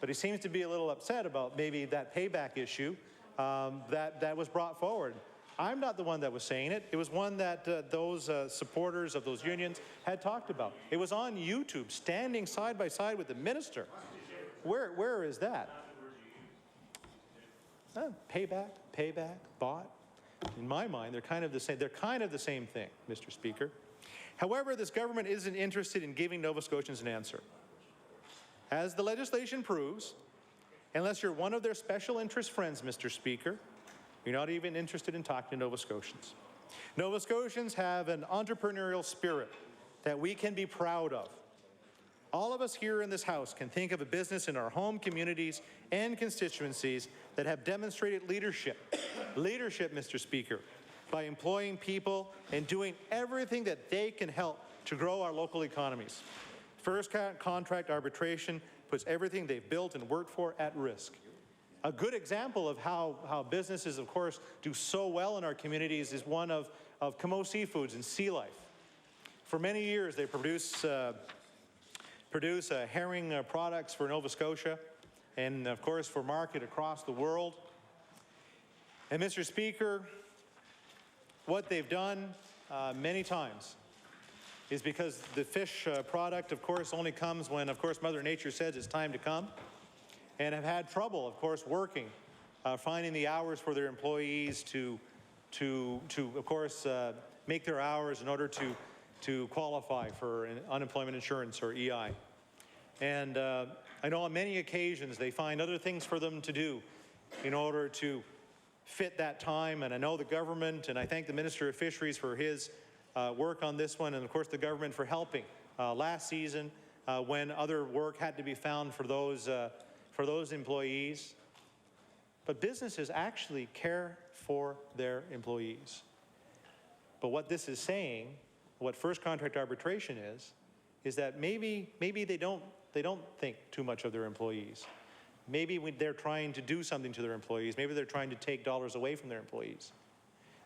But he seems to be a little upset about maybe that payback issue that was brought forward. I'm not the one that was saying it. It was one that those supporters of those unions had talked about. It was on YouTube, standing side by side with the minister. Where is that? Payback, bought. In my mind, they're kind of the same. They're kind of the same thing, Mr. Speaker. However, this government isn't interested in giving Nova Scotians an answer. As the legislation proves, unless you're one of their special interest friends, Mr. Speaker, you're not even interested in talking to Nova Scotians. Nova Scotians have an entrepreneurial spirit that we can be proud of. All of us here in this House can think of a business in our home communities and constituencies that have demonstrated leadership. Leadership, Mr. Speaker, by employing people and doing everything that they can help to grow our local economies. First contract arbitration puts everything they've built and worked for at risk. A good example of how businesses, of course, do so well in our communities is one of Camo Seafoods and Sea Life. For many years, they produce herring products for Nova Scotia and, of course, for market across the world. And, Mr. Speaker, what they've done many times is because the fish product, of course, only comes when, of course, Mother Nature says it's time to come, and have had trouble, of course, working, finding the hours for their employees to of course, make their hours in order to qualify for unemployment insurance or EI. And I know on many occasions they find other things for them to do in order to fit that time. And I know the government, and I thank the Minister of Fisheries for his work on this one, and of course the government for helping last season when other work had to be found for those employees. But businesses actually care for their employees. But what this is saying, what first contract arbitration is that maybe they don't think too much of their employees. Maybe they're trying to do something to their employees. Maybe they're trying to take dollars away from their employees.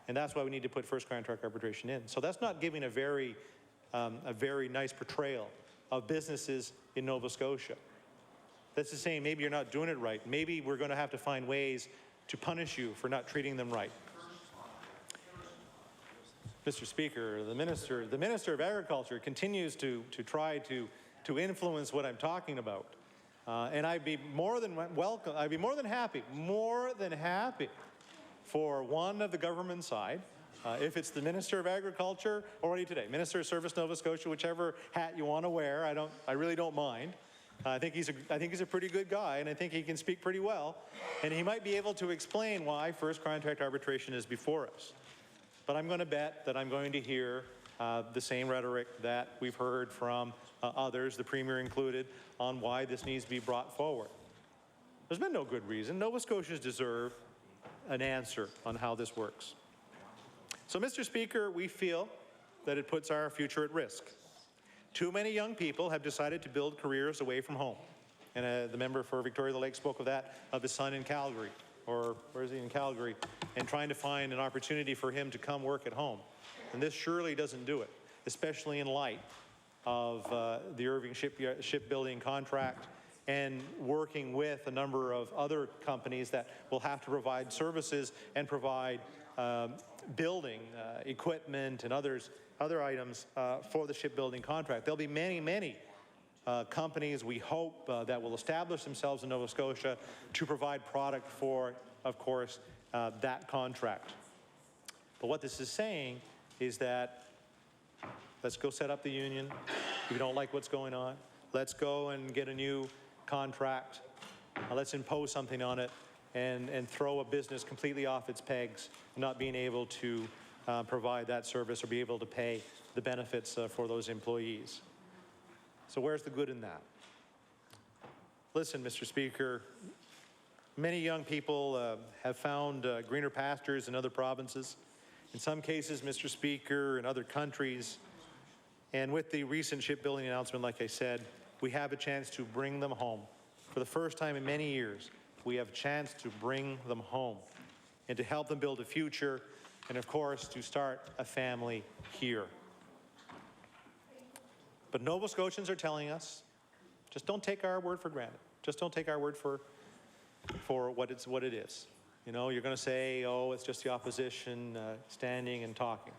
And that's why we need to put first contract arbitration in. So that's not giving a very nice portrayal of businesses in Nova Scotia. That's the same. Maybe you're not doing it right. Maybe we're going to have to find ways to punish you for not treating them right. Mr. Speaker, the Minister of Agriculture continues to try to influence what I'm talking about. And I'd be more than happy for one of the government side, if it's the Minister of Agriculture, already today, Minister of Service Nova Scotia, whichever hat you want to wear, I really don't mind. I think he's a pretty good guy, and I think he can speak pretty well, and he might be able to explain why first contract arbitration is before us. But I'm going to bet that I'm going to hear the same rhetoric that we've heard from others, the Premier included, on why this needs to be brought forward. There's been no good reason. Nova Scotians deserve an answer on how this works. So, Mr. Speaker, we feel that it puts our future at risk. Too many young people have decided to build careers away from home. And the member for Victoria Lake spoke of that, of his son in Calgary, or where is he, in Calgary, and trying to find an opportunity for him to come work at home. And this surely doesn't do it, especially in light of the Irving shipbuilding contract and working with a number of other companies that will have to provide services and provide building equipment and other items for the shipbuilding contract. There'll be many companies, we hope, that will establish themselves in Nova Scotia to provide product for, of course, that contract. But what this is saying is that let's go set up the union. If you don't like what's going on, let's go and get a new contract. Let's impose something on it and throw a business completely off its pegs, not being able to provide that service or be able to pay the benefits for those employees. So where's the good in that? Listen, Mr. Speaker, many young people have found greener pastures in other provinces. In some cases, Mr. Speaker, in other countries. And with the recent shipbuilding announcement, like I said, we have a chance to bring them home. For the first time in many years, we have a chance to bring them home and to help them build a future and, of course, to start a family here. But Nova Scotians are telling us, just don't take our word for granted. Just don't take our word for what it is. You know, you're going to say, oh, it's just the opposition standing and talking.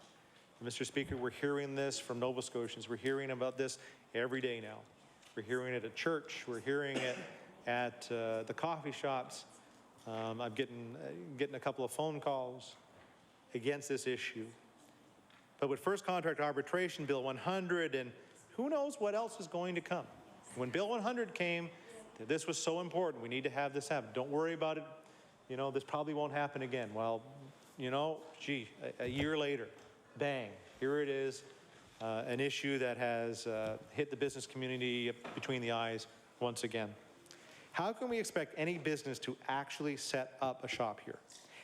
Mr. Speaker, we're hearing this from Nova Scotians. We're hearing about this every day now. We're hearing it at church. We're hearing it at the coffee shops. I'm getting a couple of phone calls against this issue. But with first contract arbitration, Bill 100, and who knows what else is going to come. When Bill 100 came, this was so important. We need to have this happen. Don't worry about it. You know, this probably won't happen again. Well, you know, gee, a year later, bang, here it is, an issue that has hit the business community between the eyes once again. How can we expect any business to actually set up a shop here?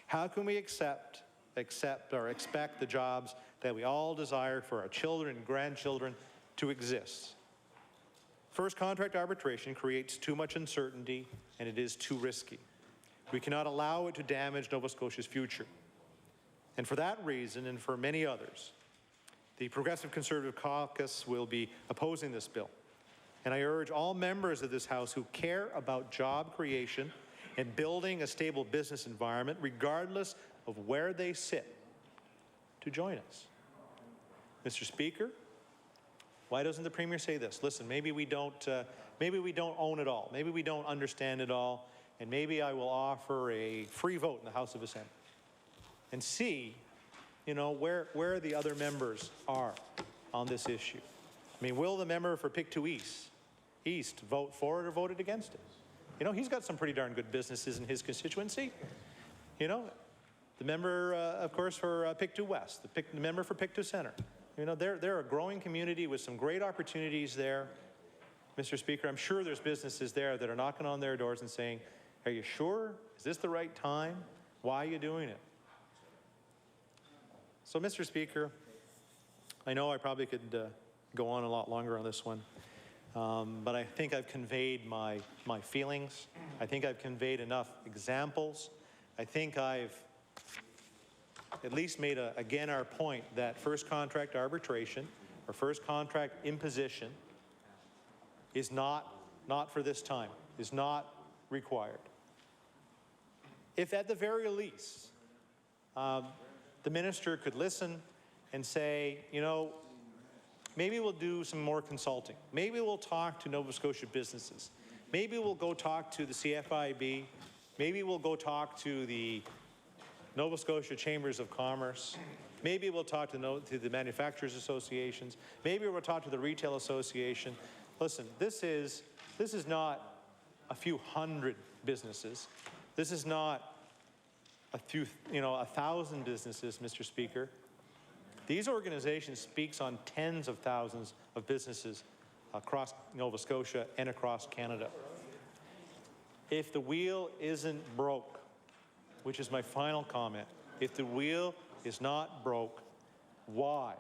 How can we expect the jobs that we all desire for our children and grandchildren to exist? First contract arbitration creates too much uncertainty, and it is too risky. We cannot allow it to damage Nova Scotia's future. And for that reason, and for many others, the Progressive Conservative Caucus will be opposing this bill. And I urge all members of this House who care about job creation and building a stable business environment, regardless of where they sit, to join us. Mr. Speaker, why doesn't the Premier say this? Listen, maybe we don't own it all. Maybe we don't understand it all. And maybe I will offer a free vote in the House of Assembly and see, you know, where the other members are on this issue. I mean, will the member for Pictou East vote for it or voted against it? You know, he's got some pretty darn good businesses in his constituency. You know, the member, of course, for Pictou West, the member for Pictou Centre. You know, they're a growing community with some great opportunities there. Mr. Speaker, I'm sure there's businesses there that are knocking on their doors and saying, are you sure? Is this the right time? Why are you doing it? So, Mr. Speaker, I know I probably could go on a lot longer on this one, but I think I've conveyed my feelings. I think I've conveyed enough examples. I think I've at least made, again, our point that first contract arbitration or first contract imposition is not for this time, is not required. If at the very least, the minister could listen and say, you know, maybe we'll do some more consulting. Maybe we'll talk to Nova Scotia businesses. Maybe we'll go talk to the CFIB. Maybe we'll go talk to the Nova Scotia Chambers of Commerce. Maybe we'll talk to the manufacturers associations. Maybe we'll talk to the retail association. Listen, this is not a few hundred businesses. This is not a few, you know, 1,000 businesses, Mr. Speaker. These organizations speaks on tens of thousands of businesses across Nova Scotia and across Canada. If the wheel isn't broke, which is my final comment, if the wheel is not broke, why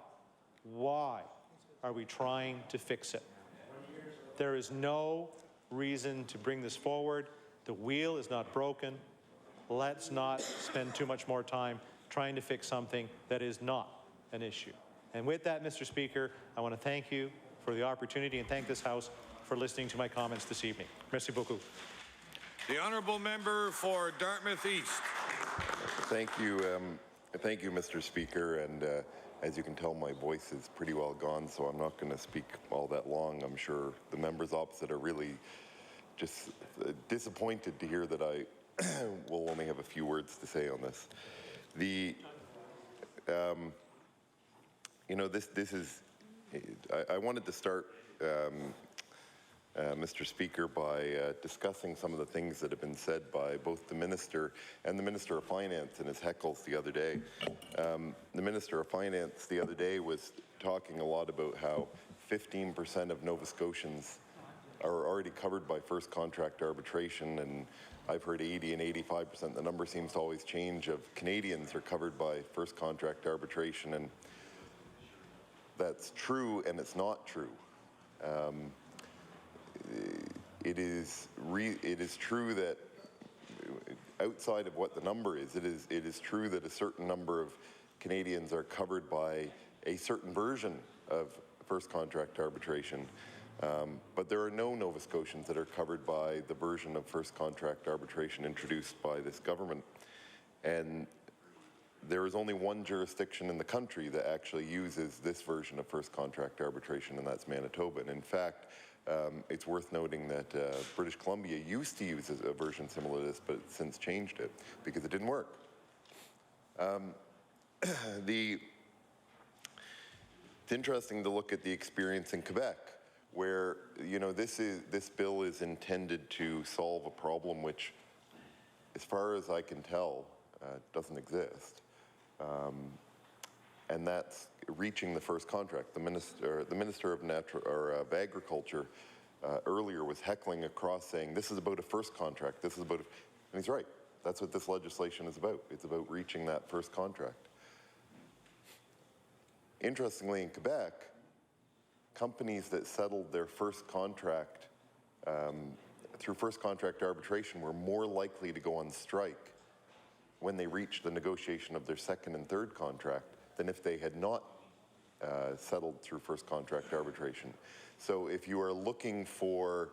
are we trying to fix it? There is no reason to bring this forward. The wheel is not broken. Let's not spend too much more time trying to fix something that is not an issue. And with that, Mr. Speaker, I want to thank you for the opportunity and thank this House for listening to my comments this evening. Merci beaucoup. The honourable member for Dartmouth East. Thank you, Mr. Speaker. And as you can tell, my voice is pretty well gone, so I'm not going to speak all that long. I'm sure the members opposite are really just disappointed to hear that I will only have a few words to say on this. You know, this is. I wanted to start, Mr. Speaker, by discussing some of the things that have been said by both the Minister and the Minister of Finance in his heckles the other day. The Minister of Finance the other day was talking a lot about how 15% of Nova Scotians are already covered by first contract arbitration, and I've heard 80 and 85%. The number seems to always change of Canadians are covered by first contract arbitration, and that's true and it's not true. It is true that outside of what the number is, it is true that a certain number of Canadians are covered by a certain version of first contract arbitration. But there are no Nova Scotians that are covered by the version of first contract arbitration introduced by this government. And there is only one jurisdiction in the country that actually uses this version of first contract arbitration, and that's Manitoba. And in fact, it's worth noting that British Columbia used to use a version similar to this, but it's since changed it because it didn't work. It's interesting to look at the experience in Quebec, where this bill is intended to solve a problem which, as far as I can tell, doesn't exist, and that's reaching the first contract. The minister of Agriculture earlier was heckling across, saying this is about a first contract. This is about, and he's right. That's what this legislation is about. It's about reaching that first contract. Interestingly, in Quebec, companies that settled their first contract through first contract arbitration were more likely to go on strike when they reached the negotiation of their second and third contract than if they had not settled through first contract arbitration. So if you are looking for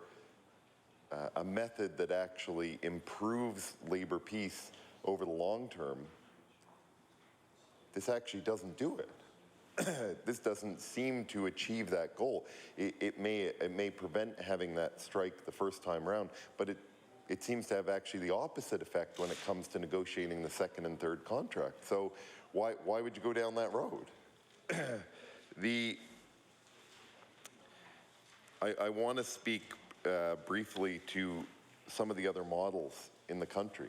a method that actually improves labor peace over the long term, this actually doesn't do it. This doesn't seem to achieve that goal. It may prevent having that strike the first time around, but it seems to have actually the opposite effect when it comes to negotiating the second and third contract. So why would you go down that road? I want to speak briefly to some of the other models in the country,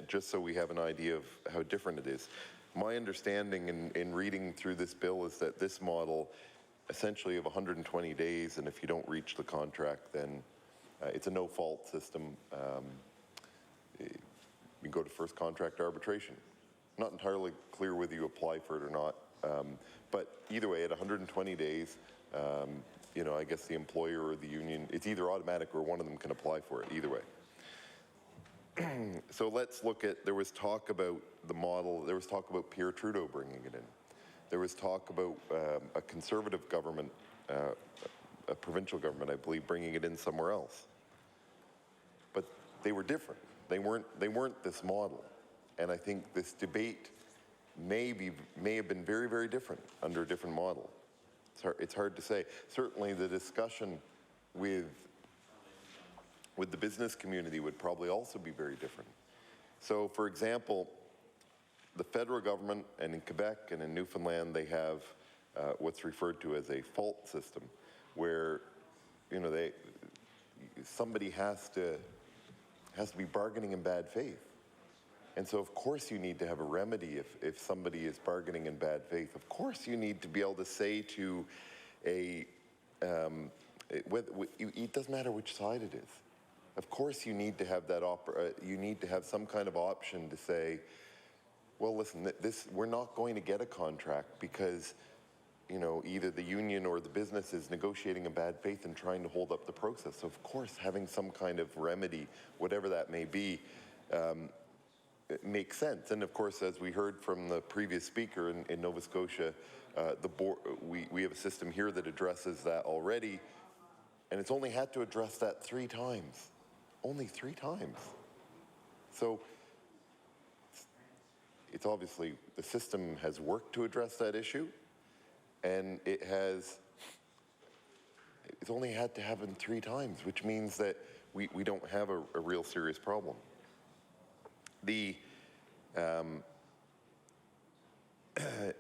just so we have an idea of how different it is. My understanding in reading through this bill is that this model, essentially of 120 days, and if you don't reach the contract, then it's a no-fault system. You go to first contract arbitration. Not entirely clear whether you apply for it or not, but either way, at 120 days, I guess the employer or the union, it's either automatic or one of them can apply for it, either way. So let's look at, there was talk about the model, there was talk about Pierre Trudeau bringing it in. There was talk about a conservative government, a provincial government, I believe, bringing it in somewhere else. But they were different. They weren't this model. And I think this debate may have been very, very different under a different model. It's hard to say. Certainly the discussion with the business community would probably also be very different. So, for example, the federal government, and in Quebec and in Newfoundland, they have what's referred to as a fault system, where somebody has to be bargaining in bad faith. And so, of course, you need to have a remedy if somebody is bargaining in bad faith. Of course, you need to be able to say to it doesn't matter which side it is. Of course, you need to have that. You need to have some kind of option to say, well, listen, we're not going to get a contract because, either the union or the business is negotiating in bad faith and trying to hold up the process. So, of course, having some kind of remedy, whatever that may be, it makes sense. And of course, as we heard from the previous speaker in Nova Scotia, we have a system here that addresses that already, and it's only had to address that 3 times. Only 3 times. So it's obviously, the system has worked to address that issue, and it's only had to happen 3 times, which means that we don't have a real serious problem.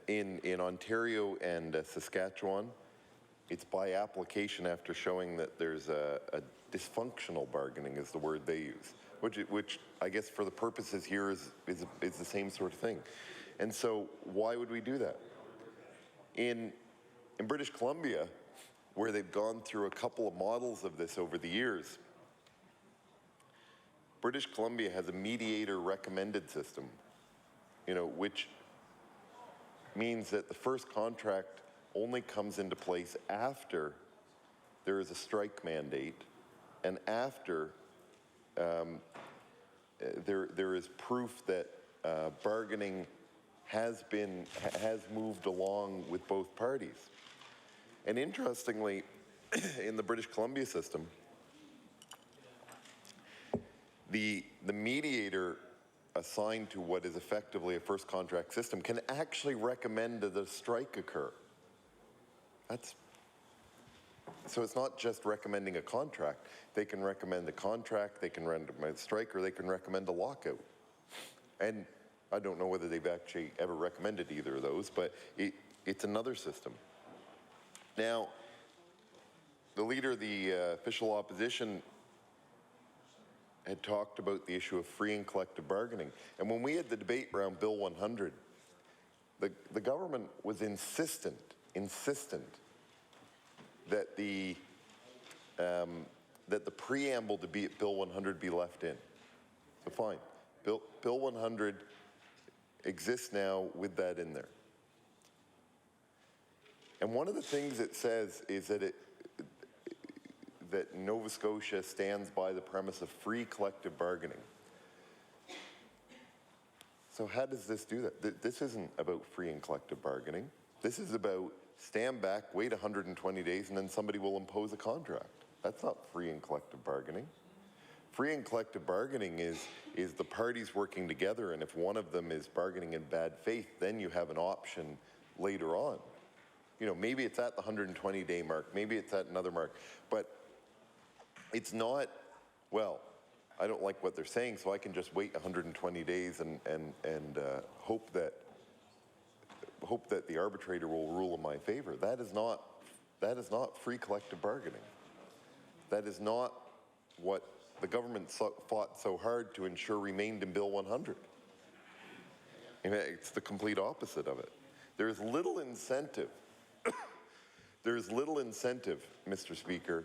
In Ontario and Saskatchewan, it's by application after showing that there's a dysfunctional bargaining is the word they use, which I guess for the purposes here is the same sort of thing. And so why would we do that? In British Columbia, where they've gone through a couple of models of this over the years, British Columbia has a mediator recommended system, which means that the first contract only comes into place after there is a strike mandate and after there is proof that bargaining has moved along with both parties. And interestingly, in the British Columbia system, the mediator assigned to what is effectively a first contract system can actually recommend that a strike occur. So it's not just recommending a contract. They can recommend a contract, they can recommend a strike, or they can recommend a lockout. And I don't know whether they've actually ever recommended either of those, but it's another system. Now, the leader of the official opposition had talked about the issue of free and collective bargaining. And when we had the debate around Bill 100, the government was insistent that the preamble to Bill 100 be left in. So fine, Bill 100 exists now with that in there. And one of the things it says is that that Nova Scotia stands by the premise of free collective bargaining. So how does this do that? This isn't about free and collective bargaining. This is about stand back, wait 120 days, and then somebody will impose a contract. That's not free and collective bargaining. Free and collective bargaining is the parties working together, and if one of them is bargaining in bad faith, then you have an option later on. You know, maybe it's at the 120-day mark, maybe it's at another mark, but it's not, well, I don't like what they're saying, so I can just wait 120 days and hope that the arbitrator will rule in my favor. That is not free collective bargaining. That is not what the government fought so hard to ensure remained in Bill 100. It's the complete opposite of it. There's little incentive. There's little incentive, Mr. Speaker,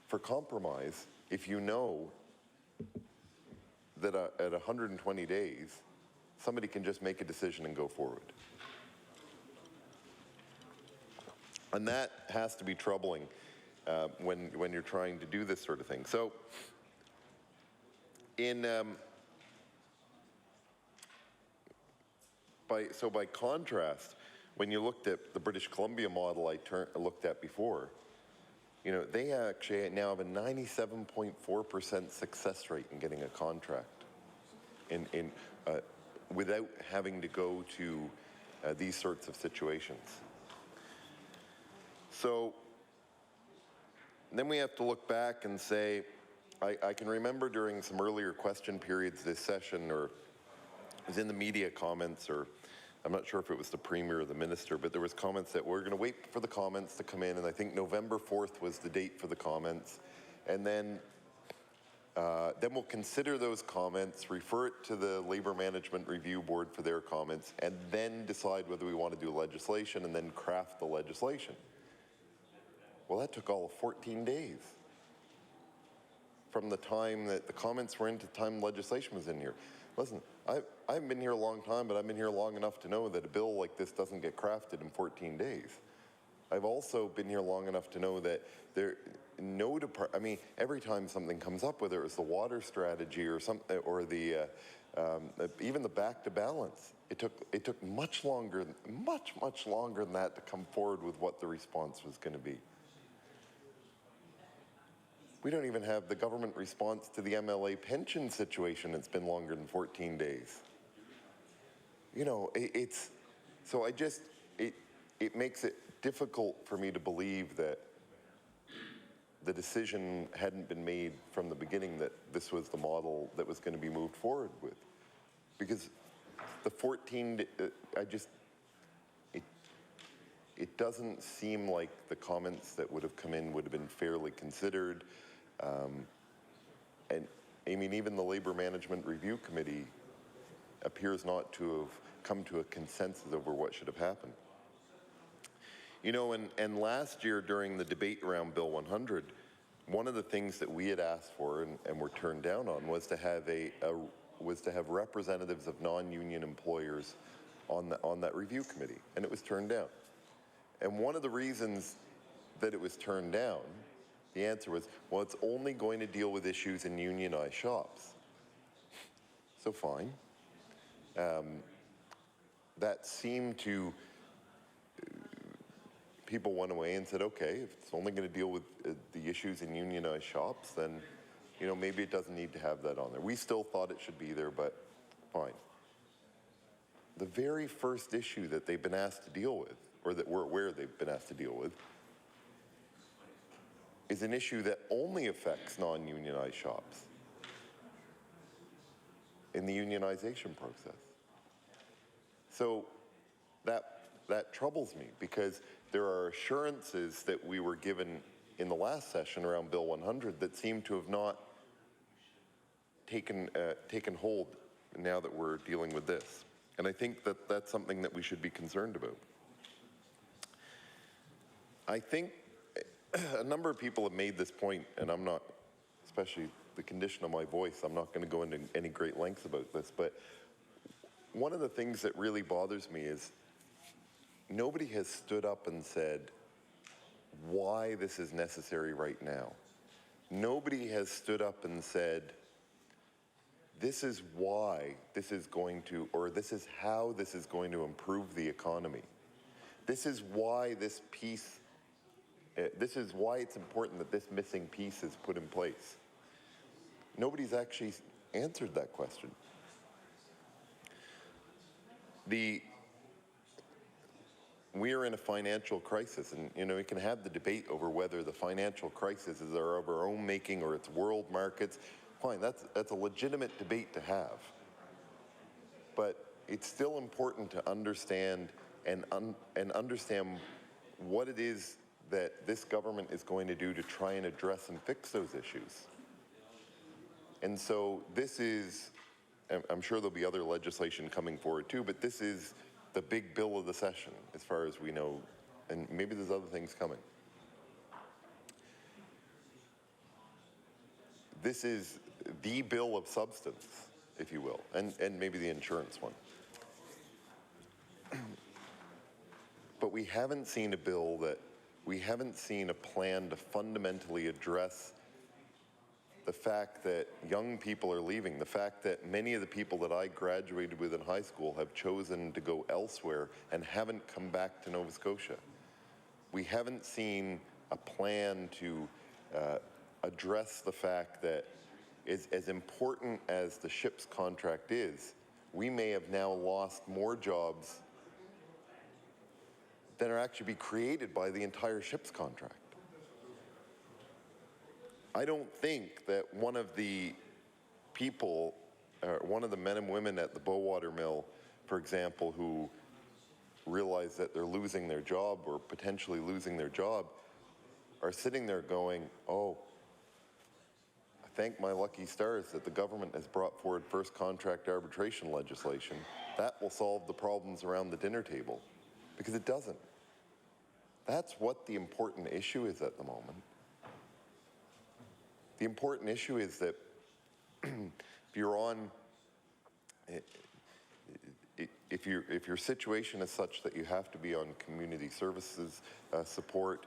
for compromise if you know that at 120 days, somebody can just make a decision and go forward. And that has to be troubling when you're trying to do this sort of thing. So, by contrast, when you looked at the British Columbia model I looked at before, you know, they actually now have a 97.4% success rate in getting a contract without having to go to these sorts of situations. So then we have to look back and say, I can remember during some earlier question periods this session, or it was in the media comments, or I'm not sure if it was the Premier or the Minister, but there was comments that we're going to wait for the comments to come in, and I think November 4th was the date for the comments, and then we'll consider those comments, refer it to the Labour Management Review Board for their comments, and then decide whether we want to do legislation and then craft the legislation. Well, that took all of 14 days from the time that the comments were in to the time legislation was in here. Listen, I haven't been here a long time, but I've been here long enough to know that a bill like this doesn't get crafted in 14 days. I've also been here long enough to know that I mean, every time something comes up, whether it was the water strategy or something, or the even the back to balance, it took much longer than that to come forward with what the response was going to be. We don't even have the government response to the MLA pension situation. It's been longer than 14 days. You know, it makes it difficult for me to believe that the decision hadn't been made from the beginning that this was the model that was going to be moved forward with. Because the 14, it doesn't seem like the comments that would have come in would have been fairly considered. And I mean, even the Labour Management Review Committee appears not to have come to a consensus over what should have happened. You know, and last year during the debate around Bill 100, one of the things that we had asked for and were turned down on was to have representatives of non-union employers on that review committee, and it was turned down. And one of the reasons that it was turned down, the answer was, well, it's only going to deal with issues in unionized shops. So fine. That seemed to people went away and said, okay, if it's only going to deal with the issues in unionized shops, then, you know, maybe it doesn't need to have that on there. We still thought it should be there, but fine. The very first issue that they've been asked to deal with, or that we're aware they've been asked to deal with, is an issue that only affects non-unionized shops in the unionization process. So that troubles me, because there are assurances that we were given in the last session around Bill 100 that seem to have not taken hold now that we're dealing with this. And I think that that's something that we should be concerned about. I think a number of people have made this point, and I'm not, especially the condition of my voice, I'm not going to go into any great lengths about this, but one of the things that really bothers me is nobody has stood up and said why this is necessary right now. Nobody has stood up and said, this is why this is going to, or this is how this is going to improve the economy. This is why this piece, this is why it's important that this missing piece is put in place. Nobody's actually answered that question. We are in a financial crisis, and you know, we can have the debate over whether the financial crisis is of our own making or it's world markets. Fine, that's a legitimate debate to have. But it's still important to understand and understand what it is that this government is going to do to try and address and fix those issues. And so this is, I'm sure there'll be other legislation coming forward too, but this is the big bill of the session, as far as we know, and maybe there's other things coming. This is the bill of substance, if you will, and maybe the insurance one. But we haven't seen a bill that, we haven't seen a plan to fundamentally address the fact that young people are leaving, the fact that many of the people that I graduated with in high school have chosen to go elsewhere and haven't come back to Nova Scotia. We haven't seen a plan to address the fact that as important as the ship's contract is, we may have now lost more jobs than are actually be created by the entire ship's contract. I don't think that one of the people, one of the men and women at the Bowater Mill, for example, who realize that they're losing their job or potentially losing their job, are sitting there going, oh, I thank my lucky stars that the government has brought forward first contract arbitration legislation. That will solve the problems around the dinner table, because it doesn't. That's what the important issue is at the moment. The important issue is that if you're on, if your situation is such that you have to be on community services support,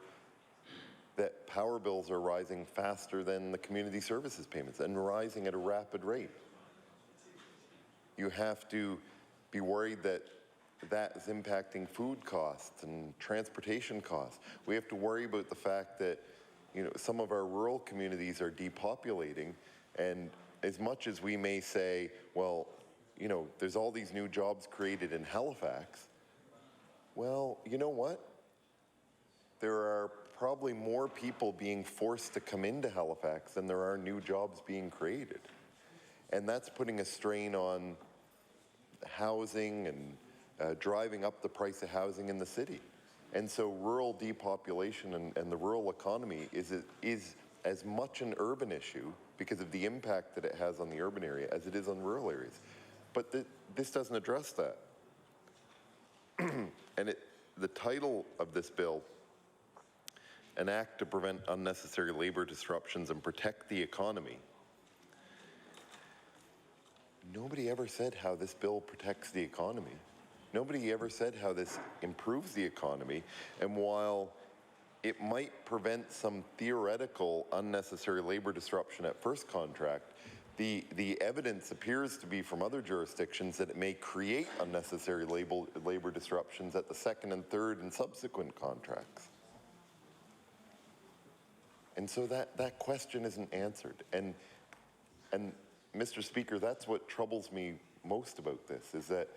that power bills are rising faster than the community services payments and rising at a rapid rate. You have to be worried that that is impacting food costs and transportation costs. We have to worry about the fact that, you know, some of our rural communities are depopulating, and as much as we may say, well, you know, there's all these new jobs created in Halifax, well, you know what? There are probably more people being forced to come into Halifax than there are new jobs being created. And that's putting a strain on housing and driving up the price of housing in the city. And so rural depopulation and the rural economy is as much an urban issue because of the impact that it has on the urban area as it is on rural areas. But this doesn't address that. And the title of this bill, An Act to Prevent Unnecessary Labor Disruptions and Protect the Economy. Nobody ever said how this bill protects the economy. Nobody ever said how this improves the economy. And while it might prevent some theoretical unnecessary labor disruption at first contract, The evidence appears to be from other jurisdictions that it may create unnecessary labor disruptions at the second and third and subsequent contracts. And so that question isn't answered. And Mr. Speaker, that's what troubles me most about this, is that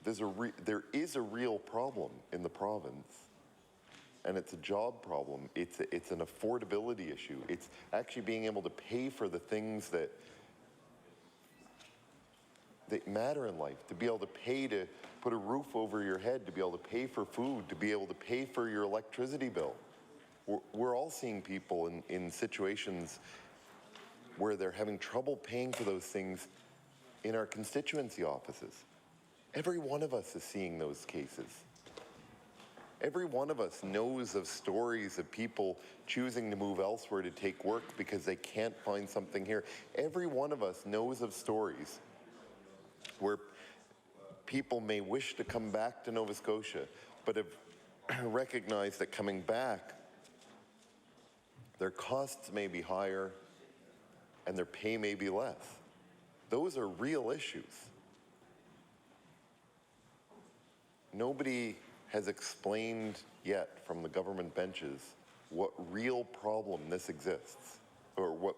there is a real problem in the province, and it's a job problem. It's an affordability issue. It's actually being able to pay for the things that matter in life, to be able to pay to put a roof over your head, to be able to pay for food, to be able to pay for your electricity bill. We're all seeing people in situations where they're having trouble paying for those things in our constituency offices. Every one of us is seeing those cases. Every one of us knows of stories of people choosing to move elsewhere to take work because they can't find something here. Every one of us knows of stories where people may wish to come back to Nova Scotia, but have recognized that coming back, their costs may be higher and their pay may be less. Those are real issues. Nobody has explained yet from the government benches what real problem this exists, or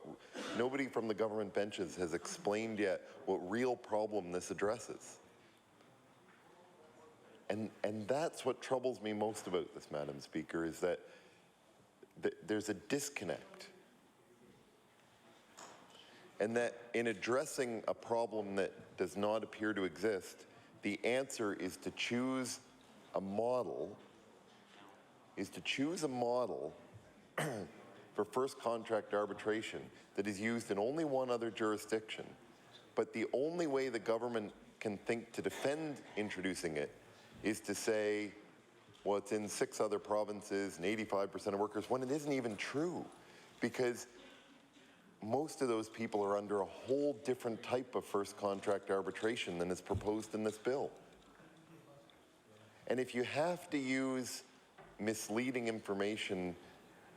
nobody from the government benches has explained yet what real problem this addresses. And that's what troubles me most about this, Madam Speaker, is that there's a disconnect. And that in addressing a problem that does not appear to exist, the answer is to choose a model, for first contract arbitration that is used in only one other jurisdiction. But the only way the government can think to defend introducing it is to say, well, it's in 6 other provinces and 85% of workers, when it isn't even true. Because most of those people are under a whole different type of first contract arbitration than is proposed in this bill. And if you have to use misleading information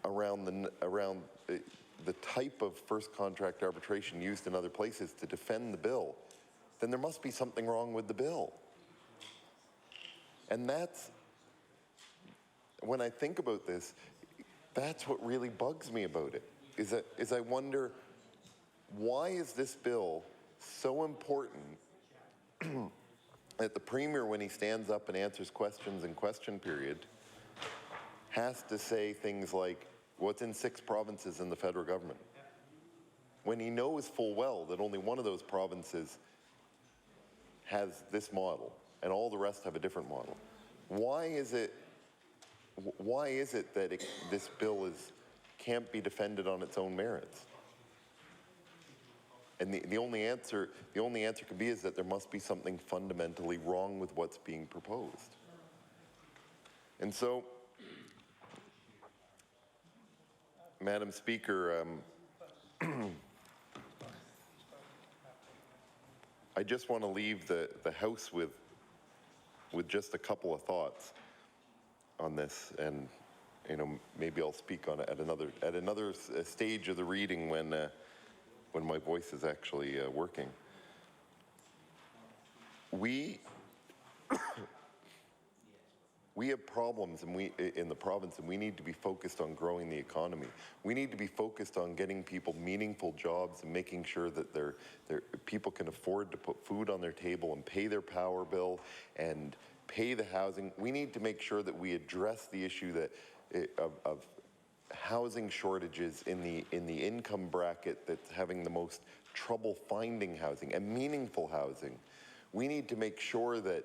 around the type of first contract arbitration used in other places to defend the bill, then there must be something wrong with the bill. And that's, when I think about this, that's what really bugs me about it, is I wonder, why is this bill so important that the Premier, when he stands up and answers questions in question period, has to say things like, what's in 6 provinces in the federal government, when he knows full well that only one of those provinces has this model and all the rest have a different model? Why is it that this bill can't be defended on its own merits? And the only answer can be is that there must be something fundamentally wrong with what's being proposed. And so, Madam Speaker, I just want to leave the House with just a couple of thoughts on this, and maybe I'll speak on it at another stage of the reading when my voice is actually working. We have problems in the province, and we need to be focused on growing the economy. We need to be focused on getting people meaningful jobs and making sure that people can afford to put food on their table and pay their power bill and pay the housing. We need to make sure that we address the issue of housing shortages in the income bracket that's having the most trouble finding housing and meaningful housing. We need to make sure that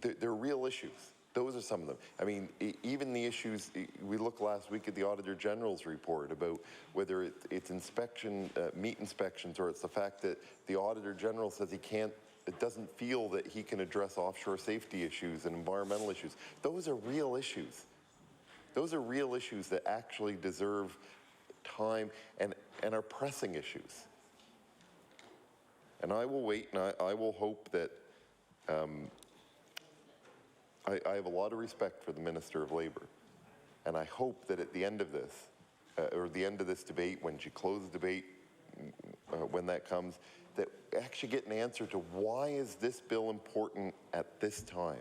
they're real issues. Those are some of them. I mean, even the issues, we looked last week at the Auditor General's report about whether it's meat inspections, or it's the fact that the Auditor General says it doesn't feel that he can address offshore safety issues and environmental issues. Those are real issues. Those are real issues that actually deserve time and are pressing issues. And I will wait, and I will hope that I have a lot of respect for the Minister of Labour, and I hope that at the end of this, or the end of this debate, when she closes the debate, when that comes, that we actually get an answer to why is this bill important at this time?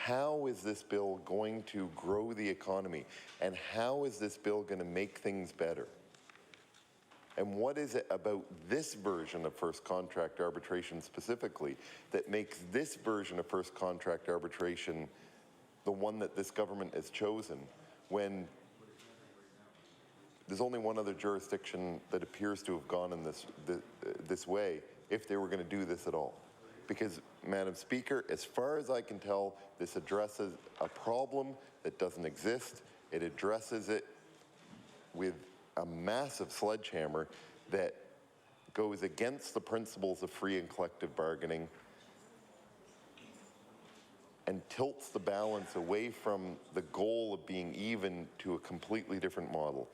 How is this bill going to grow the economy? And how is this bill going to make things better? And what is it about this version of first contract arbitration specifically that makes this version of first contract arbitration the one that this government has chosen, when there's only one other jurisdiction that appears to have gone in this way, if they were going to do this at all? Because, Madam Speaker, as far as I can tell, this addresses a problem that doesn't exist. It addresses it with a massive sledgehammer that goes against the principles of free and collective bargaining and tilts the balance away from the goal of being even to a completely different model.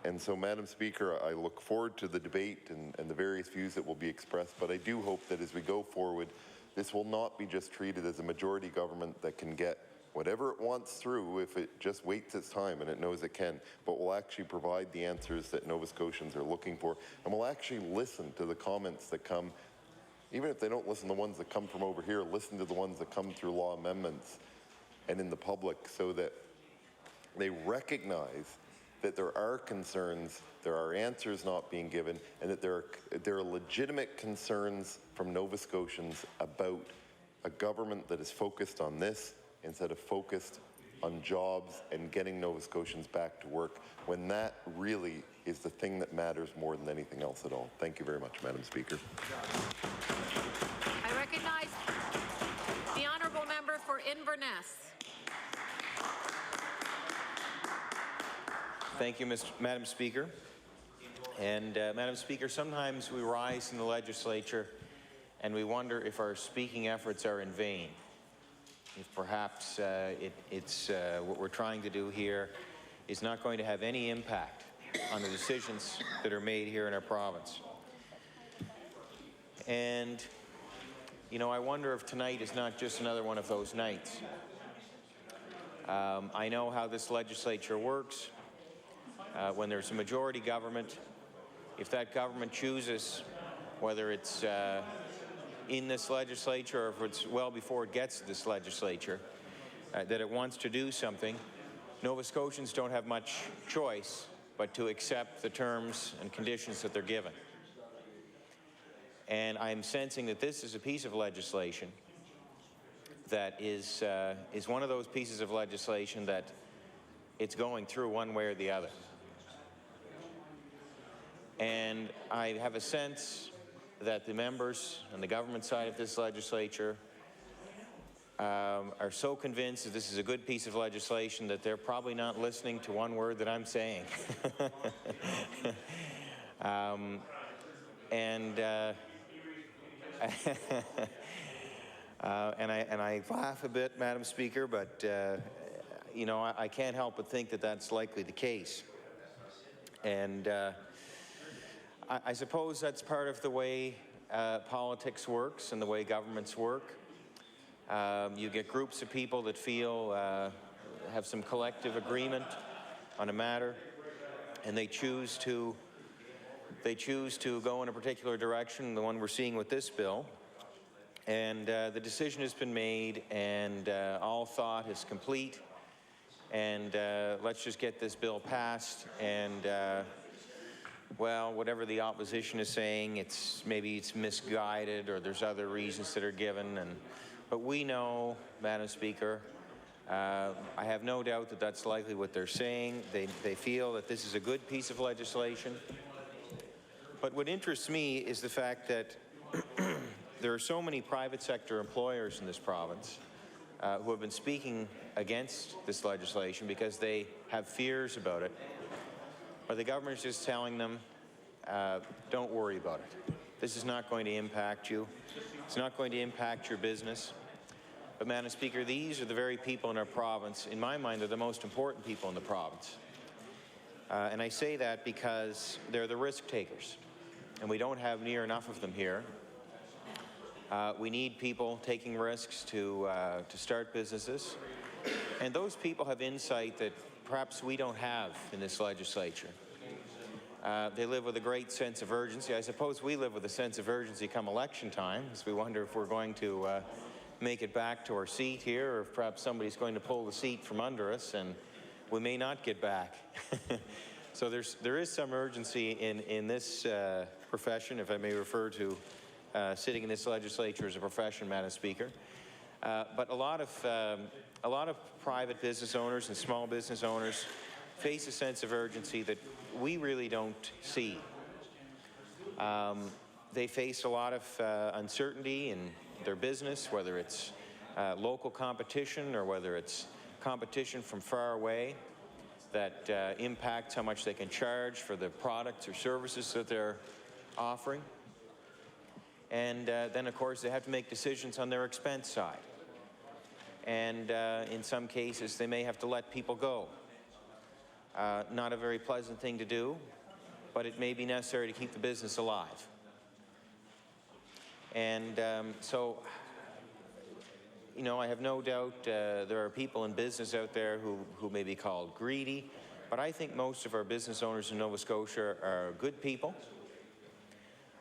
And so, Madam Speaker, I look forward to the debate and the various views that will be expressed, but I do hope that as we go forward, this will not be just treated as a majority government that can get whatever it wants through if it just waits its time, and it knows it can, but will actually provide the answers that Nova Scotians are looking for, and will actually listen to the comments that come, even if they don't listen to the ones that come from over here, listen to the ones that come through law amendments and in the public, so that they recognize that there are concerns, there are answers not being given, and that there are legitimate concerns from Nova Scotians about a government that is focused on this instead of focused on jobs and getting Nova Scotians back to work, when that really is the thing that matters more than anything else at all. Thank you very much, Madam Speaker. I recognize the honourable member for Inverness. Thank you, Madam Speaker. And Madam Speaker, sometimes we rise in the legislature and we wonder if our speaking efforts are in vain. If perhaps what we're trying to do here is not going to have any impact on the decisions that are made here in our province. And, you know, I wonder if tonight is not just another one of those nights. I know how this legislature works. When there's a majority government, if that government chooses, whether it's in this legislature or if it's well before it gets to this legislature, that it wants to do something, Nova Scotians don't have much choice but to accept the terms and conditions that they're given. And I'm sensing that this is a piece of legislation that is one of those pieces of legislation that it's going through one way or the other. And I have a sense that the members on the government side of this legislature are so convinced that this is a good piece of legislation that they're probably not listening to one word that I'm saying. And I laugh a bit, Madam Speaker, but you know, I can't help but think that that's likely the case. And I suppose that's part of the way politics works and the way governments work. You get groups of people that feel have some collective agreement on a matter, and they choose to go in a particular direction, the one we're seeing with this bill. And the decision has been made, and all thought is complete. And let's just get this bill passed, and well, whatever the opposition is saying, maybe it's misguided or there's other reasons that are given. But we know, Madam Speaker, I have no doubt that that's likely what they're saying. They feel that this is a good piece of legislation. But what interests me is the fact that there are so many private sector employers in this province who have been speaking against this legislation because they have fears about it. But the government is just telling them, don't worry about it. This is not going to impact you. It's not going to impact your business. But, Madam Speaker, these are the very people in our province. In my mind, they're the most important people in the province. And I say that because they're the risk takers. And we don't have near enough of them here. We need people taking risks to start businesses. And those people have insight that perhaps we don't have in this legislature. They live with a great sense of urgency. I suppose we live with a sense of urgency come election time, as we wonder if we're going to make it back to our seat here, or if perhaps somebody's going to pull the seat from under us and we may not get back. So there is some urgency in this profession, if I may refer to sitting in this legislature as a profession, Madam Speaker. But a lot of private business owners and small business owners face a sense of urgency that we really don't see. They face a lot of uncertainty in their business, whether it's local competition or whether it's competition from far away that impacts how much they can charge for the products or services that they're offering. And then, of course, they have to make decisions on their expense side. And in some cases, they may have to let people go. Not a very pleasant thing to do, but it may be necessary to keep the business alive. And so, you know, I have no doubt there are people in business out there who may be called greedy, but I think most of our business owners in Nova Scotia are good people.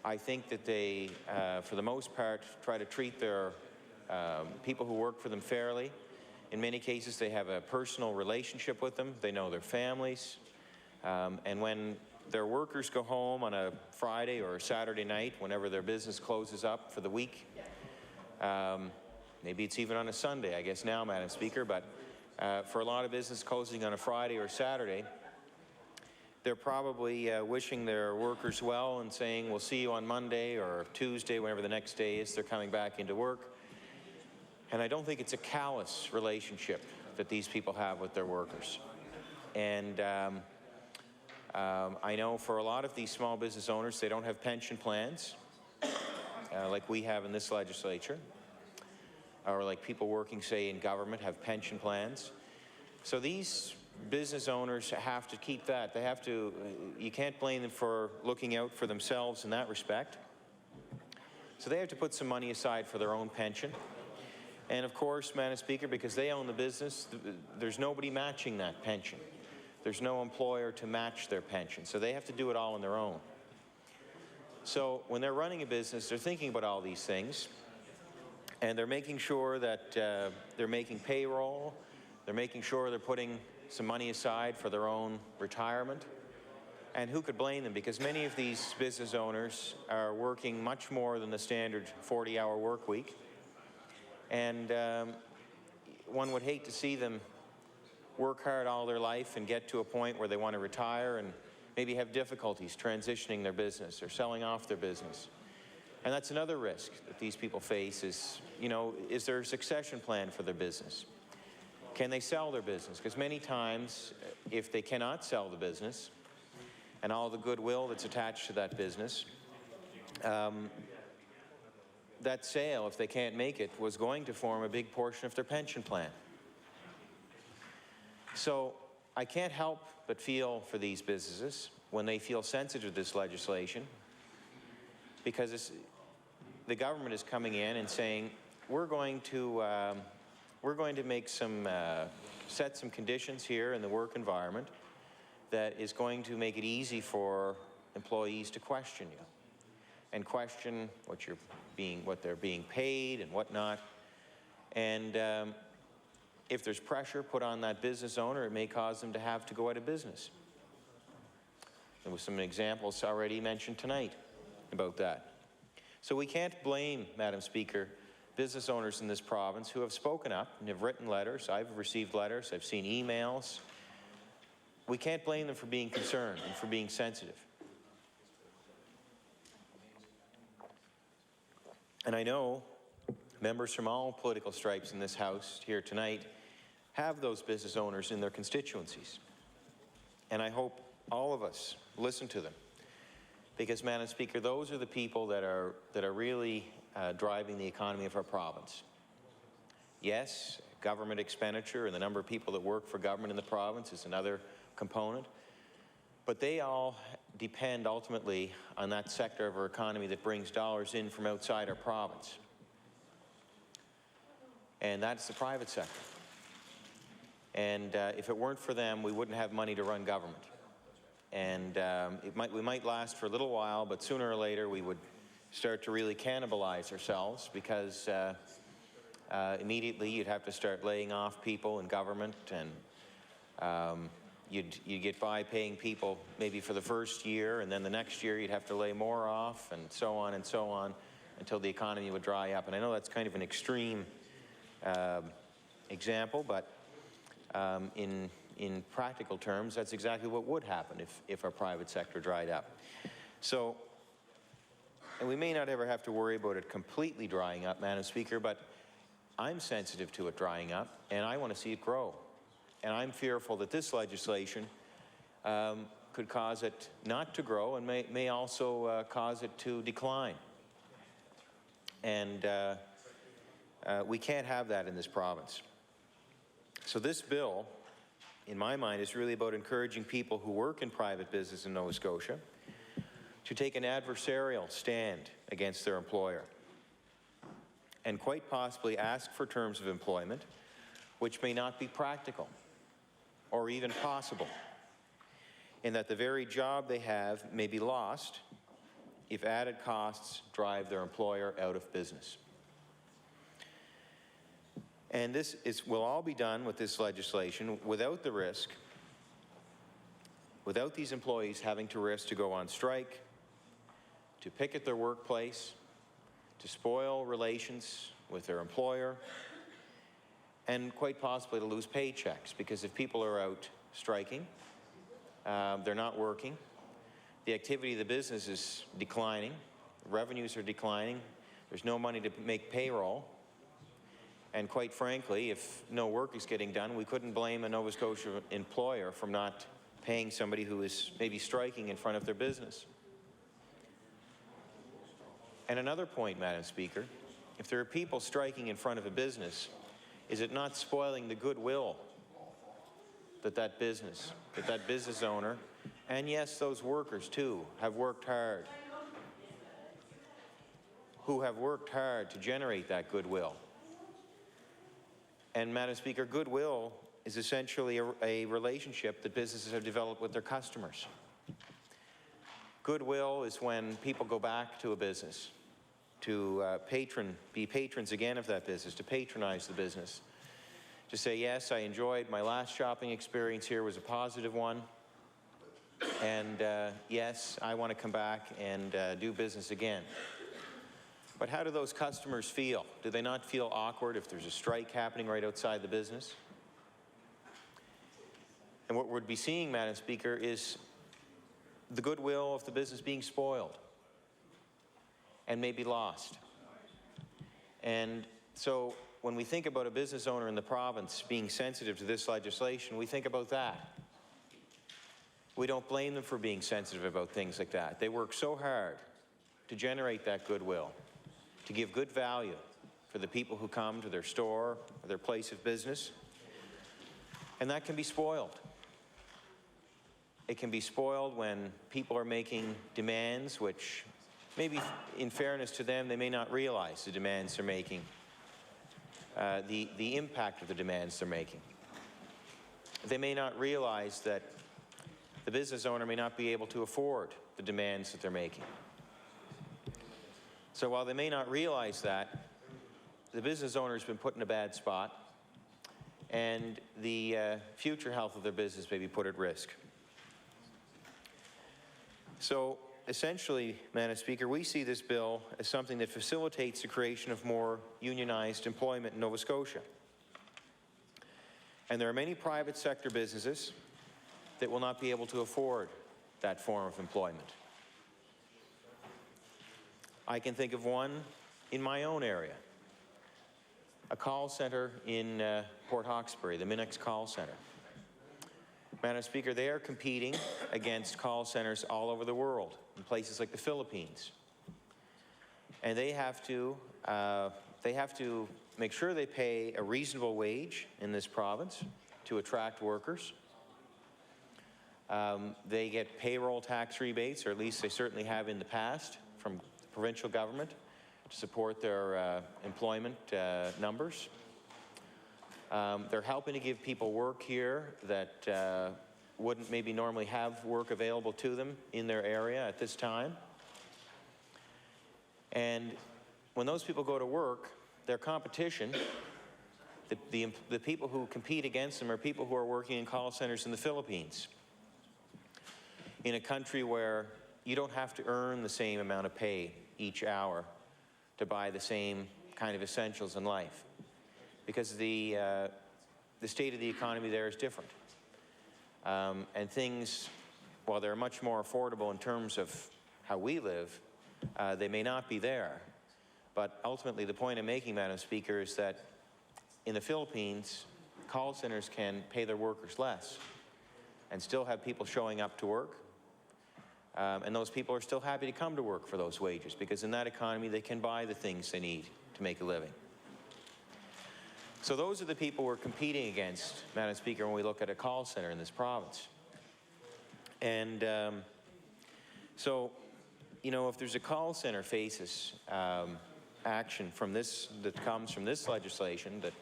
I think that they, for the most part, try to treat their people who work for them fairly. In many cases, they have a personal relationship with them. They know their families. And when their workers go home on a Friday or a Saturday night, whenever their business closes up for the week, maybe it's even on a Sunday, I guess now, Madam Speaker, but for a lot of business closing on a Friday or Saturday, they're probably wishing their workers well and saying, we'll see you on Monday or Tuesday, whenever the next day is, they're coming back into work. And I don't think it's a callous relationship that these people have with their workers. And I know for a lot of these small business owners, they don't have pension plans like we have in this legislature, or like people working, say, in government have pension plans. So these business owners have to keep that. They have to, you can't blame them for looking out for themselves in that respect. So they have to put some money aside for their own pension. And of course, Madam Speaker, because they own the business, there's nobody matching that pension. There's no employer to match their pension. So they have to do it all on their own. So when they're running a business, they're thinking about all these things. And they're making sure that they're making payroll. They're making sure they're putting some money aside for their own retirement. And who could blame them? Because many of these business owners are working much more than the standard 40-hour work week. And one would hate to see them work hard all their life and get to a point where they want to retire and maybe have difficulties transitioning their business or selling off their business. And that's another risk that these people face is, you know, is there a succession plan for their business? Can they sell their business? Because many times, if they cannot sell the business and all the goodwill that's attached to that business, that sale, if they can't make it, was going to form a big portion of their pension plan. So I can't help but feel for these businesses when they feel sensitive to this legislation, because the government is coming in and saying, we're going to make some, set some conditions here in the work environment that is going to make it easy for employees to question you and question what they're being paid and whatnot. And if there's pressure put on that business owner, it may cause them to have to go out of business. There was some examples already mentioned tonight about that. So we can't blame, Madam Speaker, business owners in this province who have spoken up and have written letters. I've received letters, I've seen emails. We can't blame them for being concerned and for being sensitive. And I know members from all political stripes in this House here tonight have those business owners in their constituencies. And I hope all of us listen to them. Because, Madam Speaker, those are the people that are really driving the economy of our province. Yes, government expenditure and the number of people that work for government in the province is another component. But they all depend ultimately on that sector of our economy that brings dollars in from outside our province. And that's the private sector. And if it weren't for them, we wouldn't have money to run government. And we might last for a little while, but sooner or later we would start to really cannibalize ourselves, because immediately you'd have to start laying off people in government, and you'd get by paying people maybe for the first year, and then the next year you'd have to lay more off, and so on until the economy would dry up. And I know that's kind of an extreme example, but in practical terms, that's exactly what would happen if our private sector dried up. So, and we may not ever have to worry about it completely drying up, Madam Speaker, but I'm sensitive to it drying up, and I want to see it grow. And I'm fearful that this legislation could cause it not to grow, and may also cause it to decline. And we can't have that in this province. So this bill, in my mind, is really about encouraging people who work in private business in Nova Scotia to take an adversarial stand against their employer, and quite possibly ask for terms of employment which may not be practical or even possible, in that the very job they have may be lost if added costs drive their employer out of business. And this will all be done with this legislation without the risk, without these employees having to risk to go on strike, to picket their workplace, to spoil relations with their employer, and quite possibly to lose paychecks, because if people are out striking, they're not working, the activity of the business is declining, revenues are declining, there's no money to make payroll, and quite frankly, if no work is getting done, we couldn't blame a Nova Scotia employer for not paying somebody who is maybe striking in front of their business. And another point, Madam Speaker, if there are people striking in front of a business, is it not spoiling the goodwill that business owner, and yes, those workers too, have worked hard, who have worked hard to generate that goodwill? And Madam Speaker, goodwill is essentially a relationship that businesses have developed with their customers. Goodwill is when people go back to a business to be patrons again of that business, to patronize the business, to say, yes, I enjoyed my last shopping experience here, was a positive one, and yes, I want to come back and do business again. But how do those customers feel? Do they not feel awkward if there's a strike happening right outside the business? And what we'd be seeing, Madam Speaker, is the goodwill of the business being spoiled and maybe lost. And so when we think about a business owner in the province being sensitive to this legislation, we think about that. We don't blame them for being sensitive about things like that. They work so hard to generate that goodwill, to give good value for the people who come to their store or their place of business, and that can be spoiled. It can be spoiled when people are making demands which, maybe in fairness to them, they may not realize the demands they're making, the impact of the demands they're making. They may not realize that the business owner may not be able to afford the demands that they're making. So while they may not realize that, the business owner has been put in a bad spot, and the future health of their business may be put at risk. So essentially, Madam Speaker, we see this bill as something that facilitates the creation of more unionized employment in Nova Scotia. And there are many private sector businesses that will not be able to afford that form of employment. I can think of one in my own area, a call center in Port Hawkesbury, the Minix Call Center. Madam Speaker, they are competing against call centers all over the world, in places like the Philippines. And they have to make sure they pay a reasonable wage in this province to attract workers. They get payroll tax rebates, or at least they certainly have in the past, from the provincial government to support their employment numbers. They're helping to give people work here that wouldn't maybe normally have work available to them in their area at this time. And when those people go to work, their competition, the people who compete against them are people who are working in call centers in the Philippines, in a country where you don't have to earn the same amount of pay each hour to buy the same kind of essentials in life, because the state of the economy there is different. And things, while they're much more affordable in terms of how we live, they may not be there. But ultimately, the point I'm making, Madam Speaker, is that in the Philippines, call centers can pay their workers less and still have people showing up to work. And those people are still happy to come to work for those wages, because in that economy, they can buy the things they need to make a living. So those are the people we're competing against, Madam Speaker, when we look at a call center in this province. And so, you know, if there's a call center faces action from this, that comes from this legislation that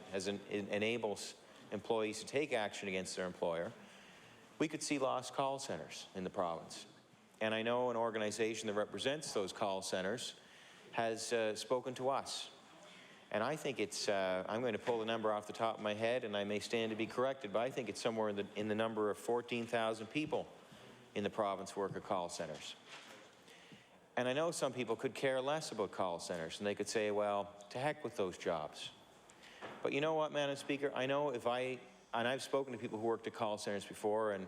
enables employees to take action against their employer, we could see lost call centers in the province. And I know an organization that represents those call centers has spoken to us. And I think it's, I'm going to pull the number off the top of my head, and I may stand to be corrected, but I think it's somewhere in the number of 14,000 people in the province work at call centers. And I know some people could care less about call centers, and they could say, well, to heck with those jobs. But you know what, Madam Speaker, I know and I've spoken to people who worked at call centers before, and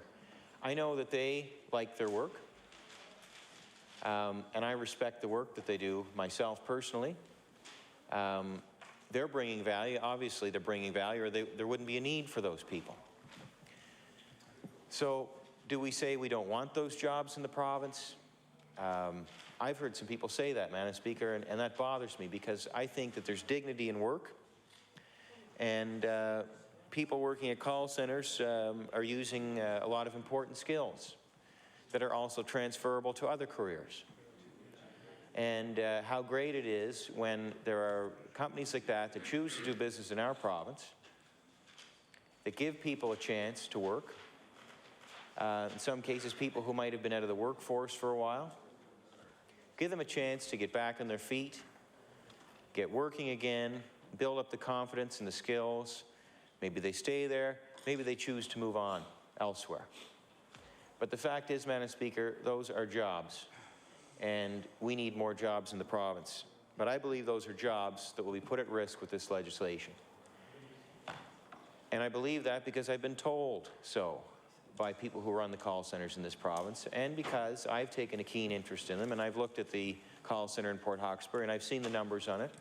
I know that they like their work. And I respect the work that they do myself personally. They're bringing value. Obviously, they're bringing value, or there wouldn't be a need for those people. So do we say we don't want those jobs in the province? I've heard some people say that, Madam Speaker, and that bothers me, because I think that there's dignity in work, and people working at call centers are using a lot of important skills that are also transferable to other careers. And how great it is when there are companies like that that choose to do business in our province, that give people a chance to work. In some cases, people who might have been out of the workforce for a while, give them a chance to get back on their feet, get working again, build up the confidence and the skills. Maybe they stay there, maybe they choose to move on elsewhere. But the fact is, Madam Speaker, those are jobs, and we need more jobs in the province. But I believe those are jobs that will be put at risk with this legislation. And I believe that because I've been told so by people who run the call centers in this province, and because I've taken a keen interest in them, and I've looked at the call center in Port Hawkesbury, and I've seen the numbers on it.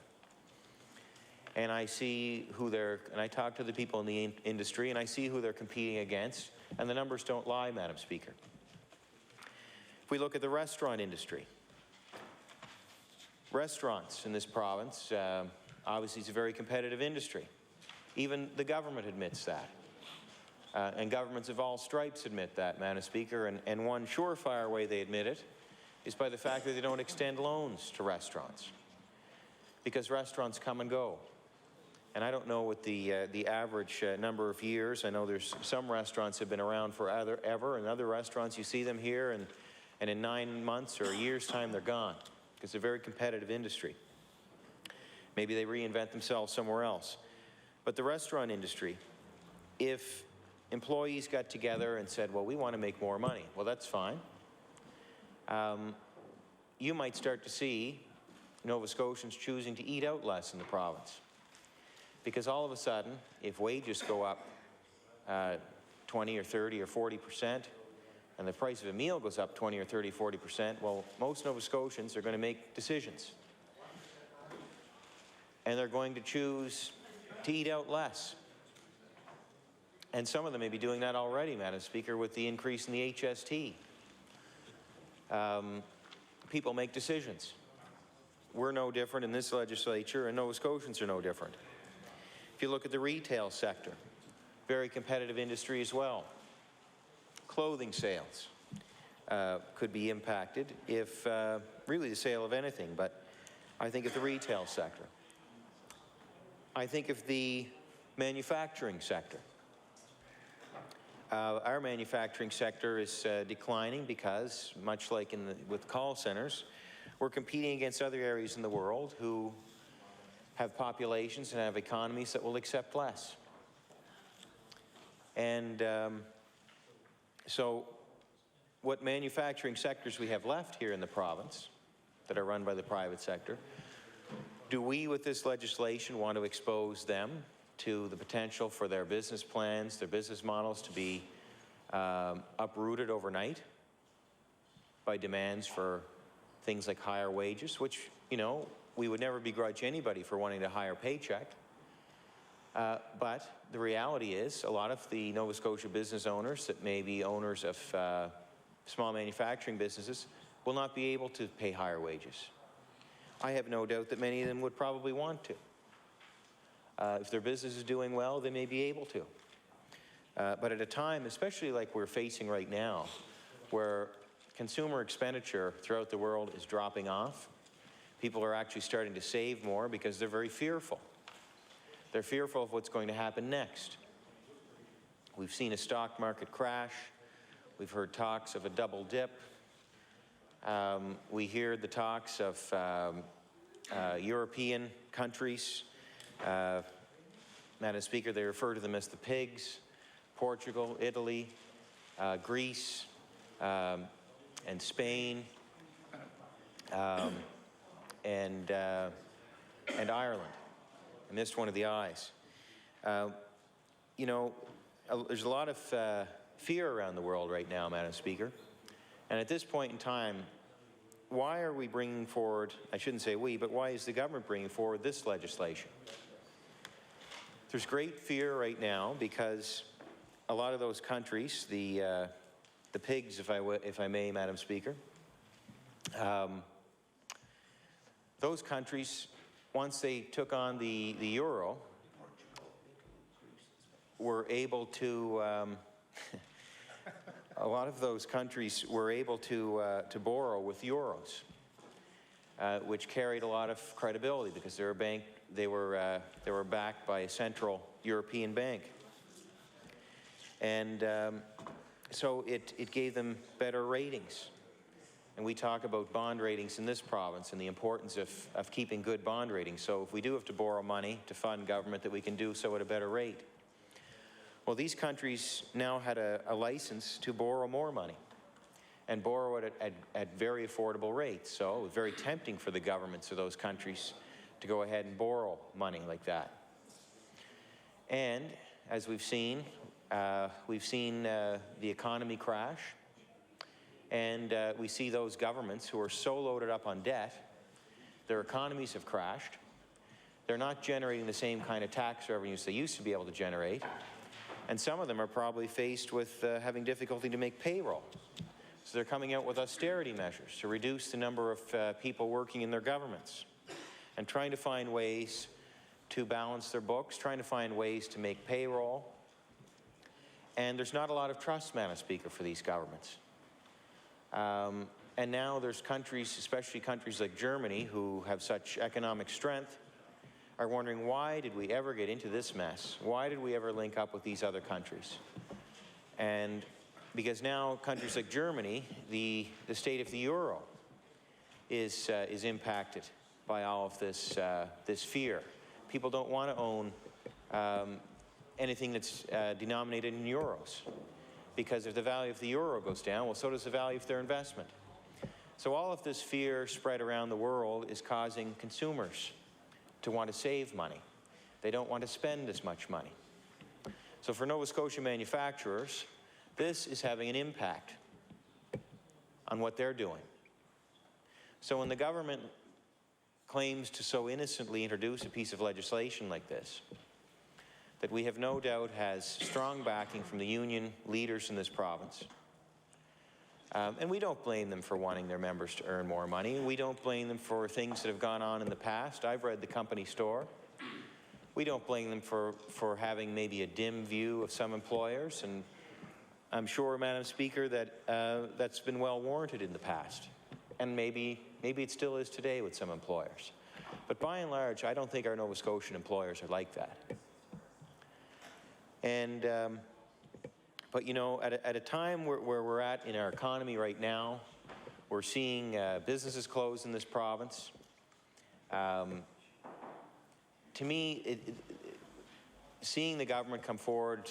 And I see who and I talk to the people in the industry, and I see who they're competing against, and the numbers don't lie, Madam Speaker. If we look at the restaurant industry, restaurants in this province, obviously it's a very competitive industry. Even the government admits that. And governments of all stripes admit that, Madam Speaker, and one surefire way they admit it is by the fact that they don't extend loans to restaurants, because restaurants come and go. And I don't know what the average number of years. I know there's some restaurants have been around forever, and other restaurants you see them here, and in 9 months or a year's time they're gone, because it's a very competitive industry. Maybe they reinvent themselves somewhere else. But the restaurant industry, if employees got together and said, well, we want to make more money, well, that's fine. You might start to see Nova Scotians choosing to eat out less in the province. Because all of a sudden, if wages go up 20 or 30 or 40%, and the price of a meal goes up 20 or 30, 40%, well, most Nova Scotians are going to make decisions. And they're going to choose to eat out less. And some of them may be doing that already, Madam Speaker, with the increase in the HST. People make decisions. We're no different in this legislature, and Nova Scotians are no different. If you look at the retail sector, very competitive industry as well. Clothing sales could be impacted if, really the sale of anything, but I think of the retail sector. I think of the manufacturing sector. Our manufacturing sector is declining because, much like with call centers, we're competing against other areas in the world who have populations and have economies that will accept less. And so what manufacturing sectors we have left here in the province that are run by the private sector, do we, with this legislation, want to expose them to the potential for their business plans, their business models to be uprooted overnight by demands for things like higher wages, which, you know, we would never begrudge anybody for wanting a higher paycheck. But the reality is a lot of the Nova Scotia business owners that may be owners of small manufacturing businesses will not be able to pay higher wages. I have no doubt that many of them would probably want to. If their business is doing well, they may be able to. But at a time, especially like we're facing right now, where consumer expenditure throughout the world is dropping off, people are actually starting to save more because they're very fearful. They're fearful of what's going to happen next. We've seen a stock market crash. We've heard talks of a double dip. We hear the talks of European countries. Madam Speaker, they refer to them as the pigs. Portugal, Italy, Greece, and Spain, and Ireland. I missed one of the I's. You know, there's a lot of fear around the world right now, Madam Speaker. And at this point in time, why are we bringing forward, I shouldn't say we, but why is the government bringing forward this legislation? There's great fear right now because a lot of those countries, the pigs, if I may, Madam Speaker, those countries, once they took on the euro, were able to, a lot of those countries were able to borrow with euros, which carried a lot of credibility because they were backed by a central European bank. And so it gave them better ratings. And we talk about bond ratings in this province and the importance of keeping good bond ratings. So if we do have to borrow money to fund government, that we can do so at a better rate. Well, these countries now had a license to borrow more money and borrow it at very affordable rates. So it was very tempting for the governments of those countries to go ahead and borrow money like that. And as we've seen the economy crash, and we see those governments who are so loaded up on debt, their economies have crashed. They're not generating the same kind of tax revenues they used to be able to generate. And some of them are probably faced with having difficulty to make payroll. So they're coming out with austerity measures to reduce the number of people working in their governments and trying to find ways to balance their books, trying to find ways to make payroll. And there's not a lot of trust, Madam Speaker, for these governments. And now there's countries, especially countries like Germany, who have such economic strength, are wondering, why did we ever get into this mess? Why did we ever link up with these other countries? And because now countries like Germany, the state of the euro is impacted by all of this fear. People don't want to own anything that's denominated in euros, because if the value of the euro goes down, well, so does the value of their investment. So all of this fear spread around the world is causing consumers to want to save money. They don't want to spend as much money. So for Nova Scotia manufacturers, this is having an impact on what they're doing. So when the government claims to so innocently introduce a piece of legislation like this, that we have no doubt has strong backing from the union leaders in this province. And we don't blame them for wanting their members to earn more money. We don't blame them for things that have gone on in the past. I've read the company store. We don't blame them for having maybe a dim view of some employers, and I'm sure, Madam Speaker, that that's been well warranted in the past. And maybe it still is today with some employers. But by and large, I don't think our Nova Scotian employers are like that. And, but you know, at a time where we're at in our economy right now, we're seeing businesses close in this province. To me, seeing the government come forward,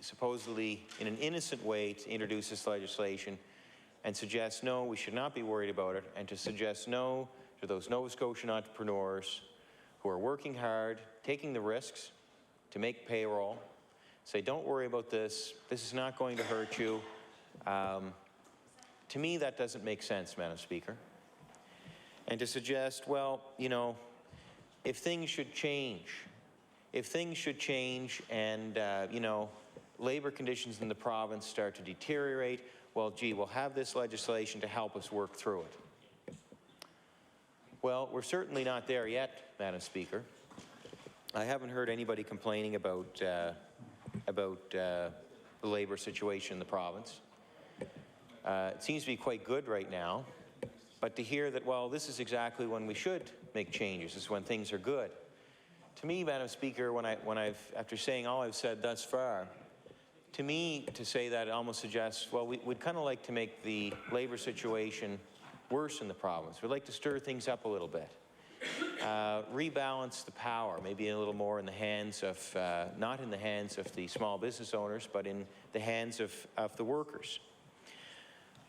supposedly in an innocent way, to introduce this legislation and suggest, no, we should not be worried about it, and to suggest no to those Nova Scotian entrepreneurs who are working hard, taking the risks to make payroll, say, don't worry about this, this is not going to hurt you. To me, that doesn't make sense, Madam Speaker. And to suggest, well, you know, if things should change and, you know, labor conditions in the province start to deteriorate, well, gee, we'll have this legislation to help us work through it. Well, we're certainly not there yet, Madam Speaker. I haven't heard anybody complaining about the labor situation in the province. It seems to be quite good right now, but to hear that, well, this is exactly when we should make changes, is when things are good. To me, Madam Speaker, after saying all I've said thus far, to me, to say that almost suggests, well, we'd kind of like to make the labor situation worse in the province. We'd like to stir things up a little bit. Rebalance the power, maybe a little more in the hands of, not in the hands of the small business owners, but in the hands of the workers.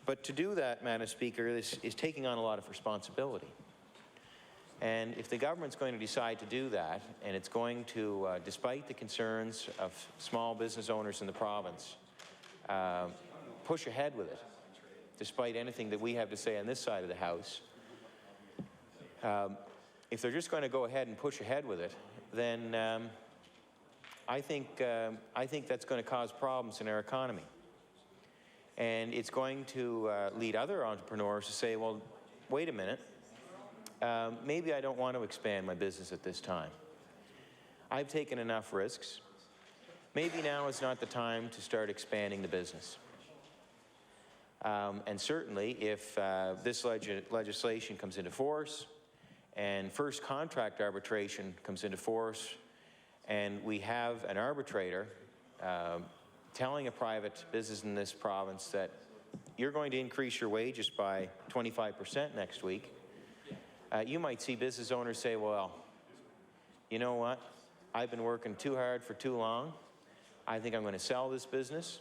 But to do that, Madam Speaker, this is taking on a lot of responsibility. And if the government's going to decide to do that, and it's going to, despite the concerns of small business owners in the province, push ahead with it, despite anything that we have to say on this side of the House, if they're just going to go ahead and push ahead with it, then I think that's going to cause problems in our economy. And it's going to lead other entrepreneurs to say, well, wait a minute, maybe I don't want to expand my business at this time. I've taken enough risks. Maybe now is not the time to start expanding the business. And certainly, if this legislation comes into force and first contract arbitration comes into force, and we have an arbitrator telling a private business in this province that you're going to increase your wages by 25% next week, you might see business owners say, well, you know what? I've been working too hard for too long. I think I'm going to sell this business.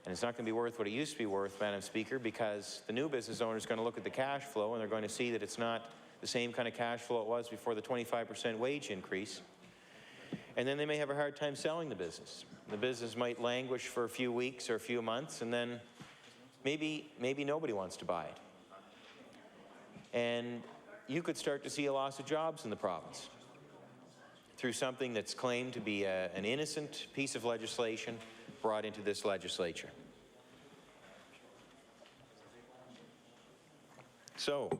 And it's not going to be worth what it used to be worth, Madam Speaker, because the new business owner is going to look at the cash flow and they're going to see that it's not the same kind of cash flow it was before the 25% wage increase. And then they may have a hard time selling the business. The business might languish for a few weeks or a few months, and then maybe nobody wants to buy it. And you could start to see a loss of jobs in the province through something that's claimed to be an innocent piece of legislation brought into this legislature. So,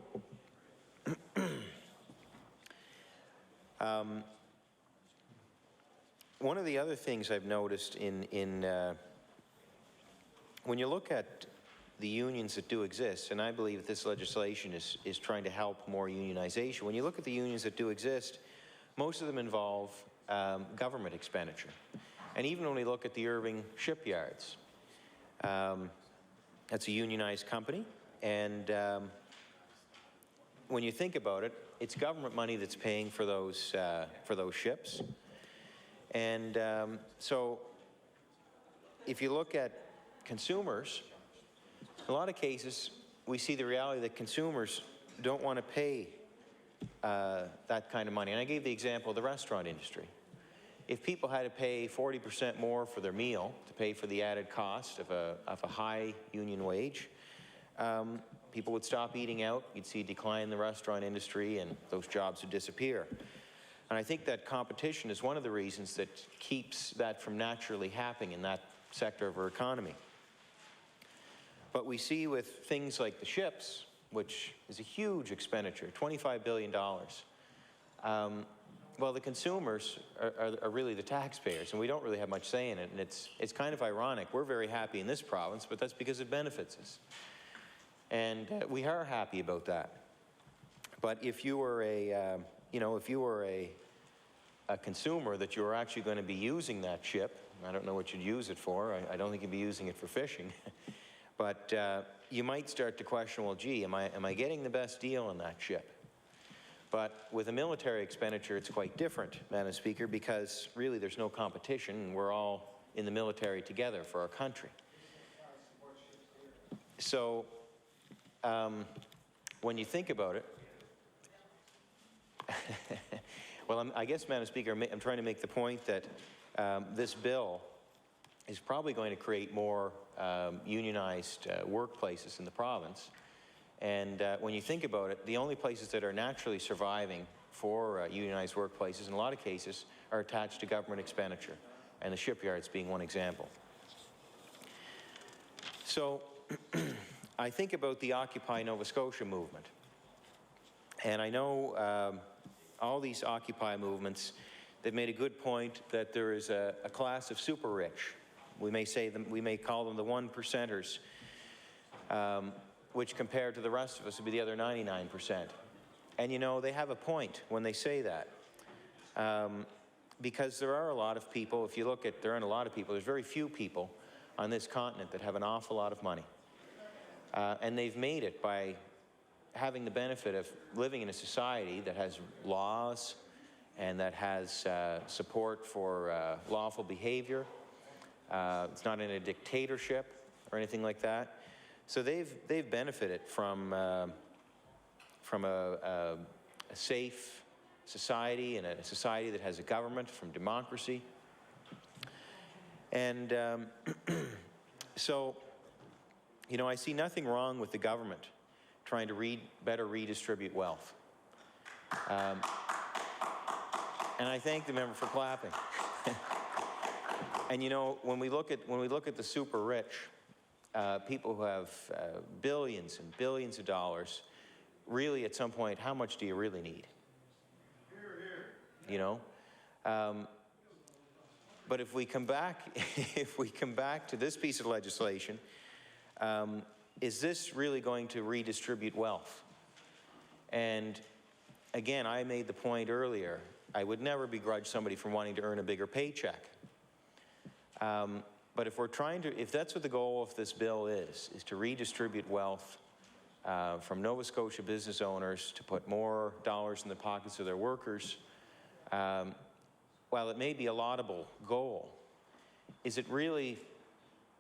one of the other things I've noticed when you look at the unions that do exist, and I believe that this legislation is trying to help more unionization. When you look at the unions that do exist, most of them involve government expenditure. And even when we look at the Irving shipyards, that's a unionized company, and when you think about it, it's government money that's paying for those ships. And so if you look at consumers, in a lot of cases, we see the reality that consumers don't want to pay that kind of money. And I gave the example of the restaurant industry. If people had to pay 40% more for their meal to pay for the added cost of a high union wage, people would stop eating out. You'd see a decline in the restaurant industry, and those jobs would disappear. And I think that competition is one of the reasons that keeps that from naturally happening in that sector of our economy. But we see with things like the ships, which is a huge expenditure, $25 billion. Well, the consumers are really the taxpayers, and we don't really have much say in it. And it's kind of ironic. We're very happy in this province, but that's because it benefits us. And we are happy about that. But if you were a a consumer that you're actually going to be using that ship. I don't know what you'd use it for. I don't think you'd be using it for fishing. But you might start to question, well, gee, am I getting the best deal on that ship? But with a military expenditure, it's quite different, Madam Speaker, because really there's no competition, and we're all in the military together for our country. So when you think about it, well, I guess, Madam Speaker, I'm trying to make the point that this bill is probably going to create more unionized workplaces in the province. And when you think about it, the only places that are naturally surviving for unionized workplaces, in a lot of cases, are attached to government expenditure, and the shipyards being one example. So I think about the Occupy Nova Scotia movement. And I know all these Occupy movements, they've made a good point that there is a class of super rich. We may call them the 1%ers, which compared to the rest of us would be the other 99%. And you know, they have a point when they say that. Because there are a lot of people, if you look at, there aren't a lot of people, there's very few people on this continent that have an awful lot of money. And they've made it by having the benefit of living in a society that has laws and that has support for lawful behavior. It's not in a dictatorship or anything like that. So they've benefited from a safe society and a society that has a government, from democracy. And so, you know, I see nothing wrong with the government trying to better redistribute wealth. And I thank the member for clapping. And you know, when we look at the super rich, people who have billions and billions of dollars, really at some point, how much do you really need? You know? But if we come back, to this piece of legislation, is this really going to redistribute wealth? And again, I made the point earlier, I would never begrudge somebody from wanting to earn a bigger paycheck. But if that's what the goal of this bill is to redistribute wealth from Nova Scotia business owners to put more dollars in the pockets of their workers, while it may be a laudable goal, is it really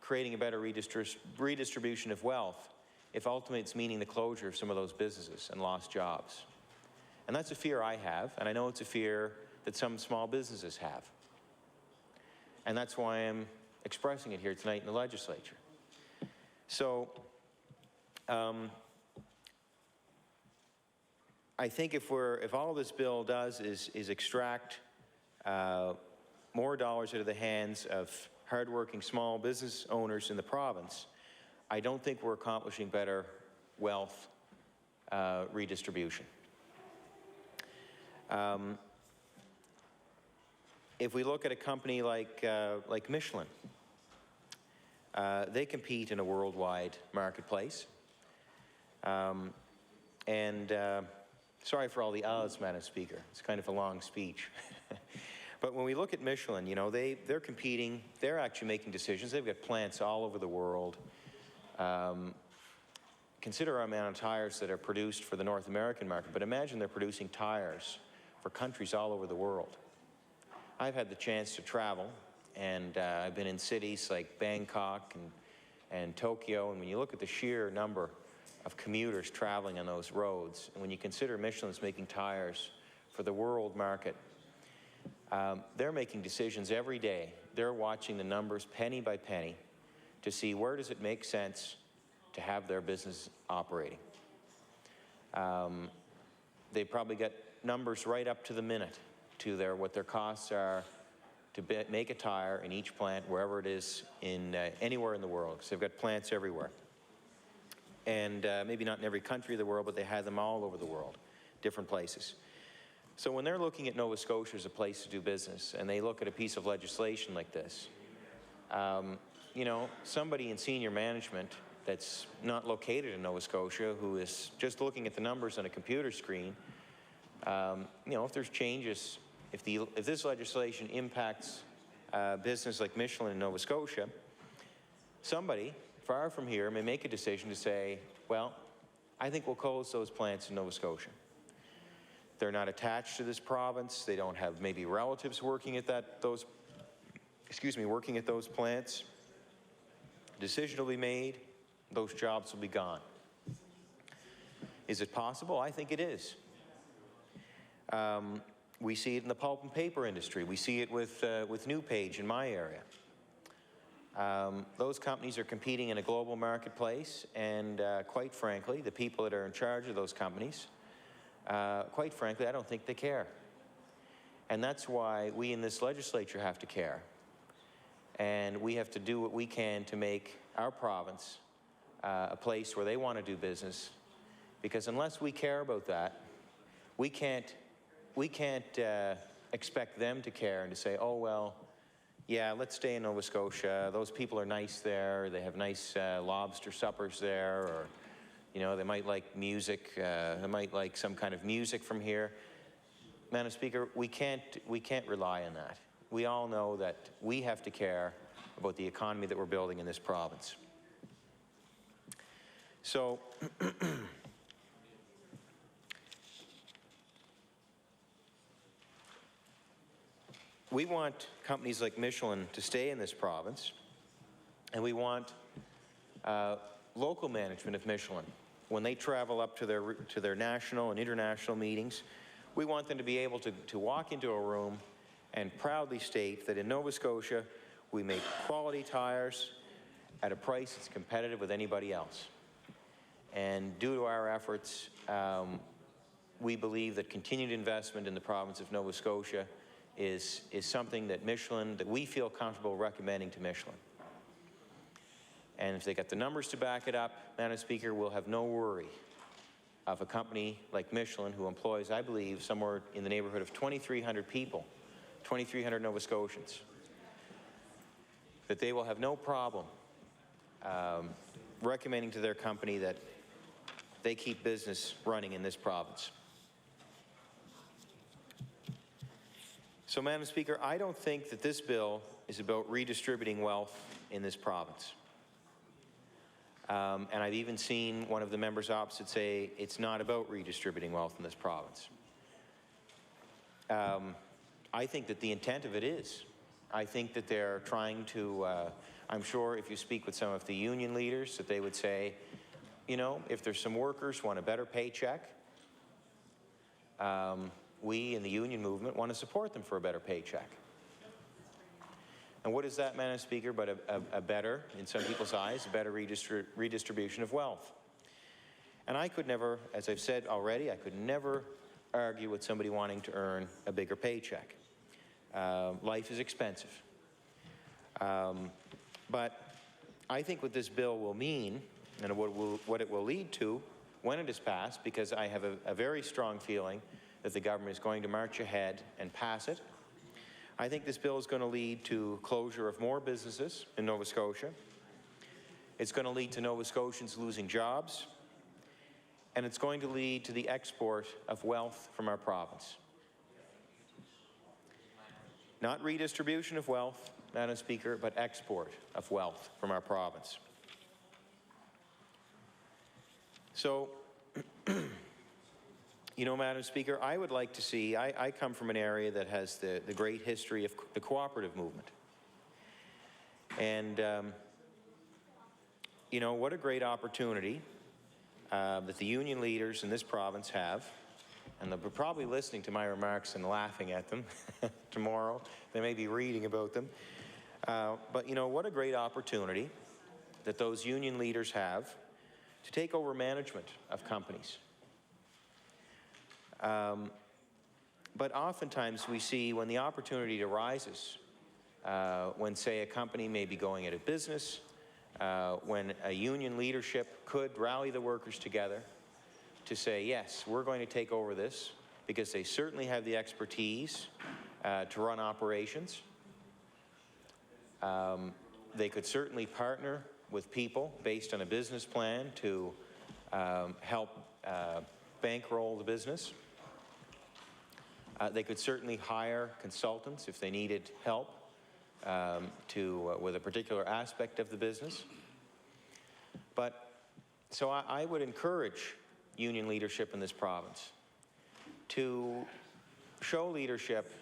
creating a better redistribution of wealth if ultimately it's meaning the closure of some of those businesses and lost jobs? And that's a fear I have, and I know it's a fear that some small businesses have. And that's why I'm expressing it here tonight in the legislature. So I think if all this bill does is extract more dollars out of the hands of hardworking small business owners in the province, I don't think we're accomplishing better wealth redistribution. If we look at a company like Michelin, they compete in a worldwide marketplace. Sorry for all the ahs, Madam Speaker. It's kind of a long speech. But when we look at Michelin, you know, they're competing. They're actually making decisions. They've got plants all over the world. Consider our amount of tires that are produced for the North American market, but imagine they're producing tires for countries all over the world. I've had the chance to travel, and I've been in cities like Bangkok and Tokyo, and when you look at the sheer number of commuters traveling on those roads, and when you consider Michelin's making tires for the world market, they're making decisions every day. They're watching the numbers penny by penny to see where does it make sense to have their business operating. They probably get numbers right up to the minute to what their costs are to make a tire in each plant, wherever it is, anywhere in the world, because they've got plants everywhere. And maybe not in every country of the world, but they have them all over the world, different places. So when they're looking at Nova Scotia as a place to do business, and they look at a piece of legislation like this, you know, somebody in senior management that's not located in Nova Scotia, who is just looking at the numbers on a computer screen, you know, if there's changes if this legislation impacts business like Michelin in Nova Scotia, somebody far from here may make a decision to say, well, I think we'll close those plants in Nova Scotia. They're not attached to this province. They don't have maybe relatives working at those plants. Decision will be made. Those jobs will be gone. Is it possible? I think it is. We see it in the pulp and paper industry. We see it with NewPage in my area. Those companies are competing in a global marketplace, and quite frankly, the people that are in charge of those companies, quite frankly, I don't think they care. And that's why we in this legislature have to care. And we have to do what we can to make our province a place where they want to do business. Because unless we care about that, we can't expect them to care and to say, oh, well, yeah, let's stay in Nova Scotia. Those people are nice there. They have nice lobster suppers there, or, you know, they might like music. They might like some kind of music from here. Madam Speaker, we can't rely on that. We all know that we have to care about the economy that we're building in this province. So, we want companies like Michelin to stay in this province, and we want local management of Michelin. When they travel up to their national and international meetings, we want them to be able to walk into a room and proudly state that in Nova Scotia, we make quality tires at a price that's competitive with anybody else. And due to our efforts, we believe that continued investment in the province of Nova Scotia is something that we feel comfortable recommending to Michelin. And if they got the numbers to back it up, Madam Speaker, we'll have no worry of a company like Michelin, who employs, I believe, somewhere in the neighborhood of 2,300 people, 2,300 Nova Scotians, that they will have no problem recommending to their company that they keep business running in this province. So, Madam Speaker, I don't think that this bill is about redistributing wealth in this province. And I've even seen one of the members opposite say it's not about redistributing wealth in this province. I think that the intent of it is. I think that they're trying to, I'm sure if you speak with some of the union leaders, that they would say, you know, if there's some workers who want a better paycheck, we in the union movement want to support them for a better paycheck. And what is that, Madam Speaker, but a better, in some people's eyes, a better redistribution of wealth? And I could never, as I've said already, I could never argue with somebody wanting to earn a bigger paycheck. Life is expensive. But I think what this bill will mean, and what it will lead to when it is passed, because I have a very strong feeling that the government is going to march ahead and pass it. I think this bill is going to lead to closure of more businesses in Nova Scotia. It's going to lead to Nova Scotians losing jobs, and it's going to lead to the export of wealth from our province. Not redistribution of wealth, Madam Speaker, but export of wealth from our province. So, you know, Madam Speaker, I would like to see, I come from an area that has the great history of the cooperative movement. And, you know, what a great opportunity that the union leaders in this province have, and they'll be probably listening to my remarks and laughing at them tomorrow. They may be reading about them. But, you know, what a great opportunity that those union leaders have to take over management of companies. But oftentimes we see when the opportunity arises, when, say, a company may be going out of business, when a union leadership could rally the workers together to say, yes, we're going to take over this, because they certainly have the expertise to run operations. They could certainly partner with people based on a business plan to help bankroll the business. They could certainly hire consultants if they needed help with a particular aspect of the business. But so I would encourage union leadership in this province to show leadership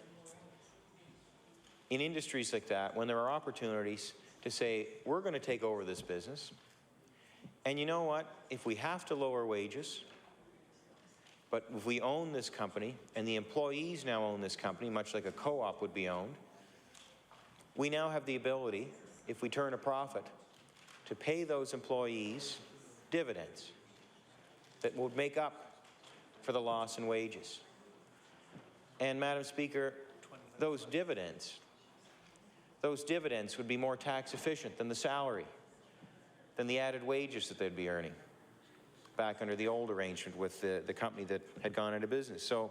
in industries like that when there are opportunities to say, we're going to take over this business. And you know what? If we have to lower wages, but if we own this company and the employees now own this company, much like a co-op would be owned, we now have the ability, if we turn a profit, to pay those employees dividends that would make up for the loss in wages. And Madam Speaker, those dividends would be more tax efficient than the salary, than the added wages that they'd be earning back under the old arrangement with the company that had gone into business. So,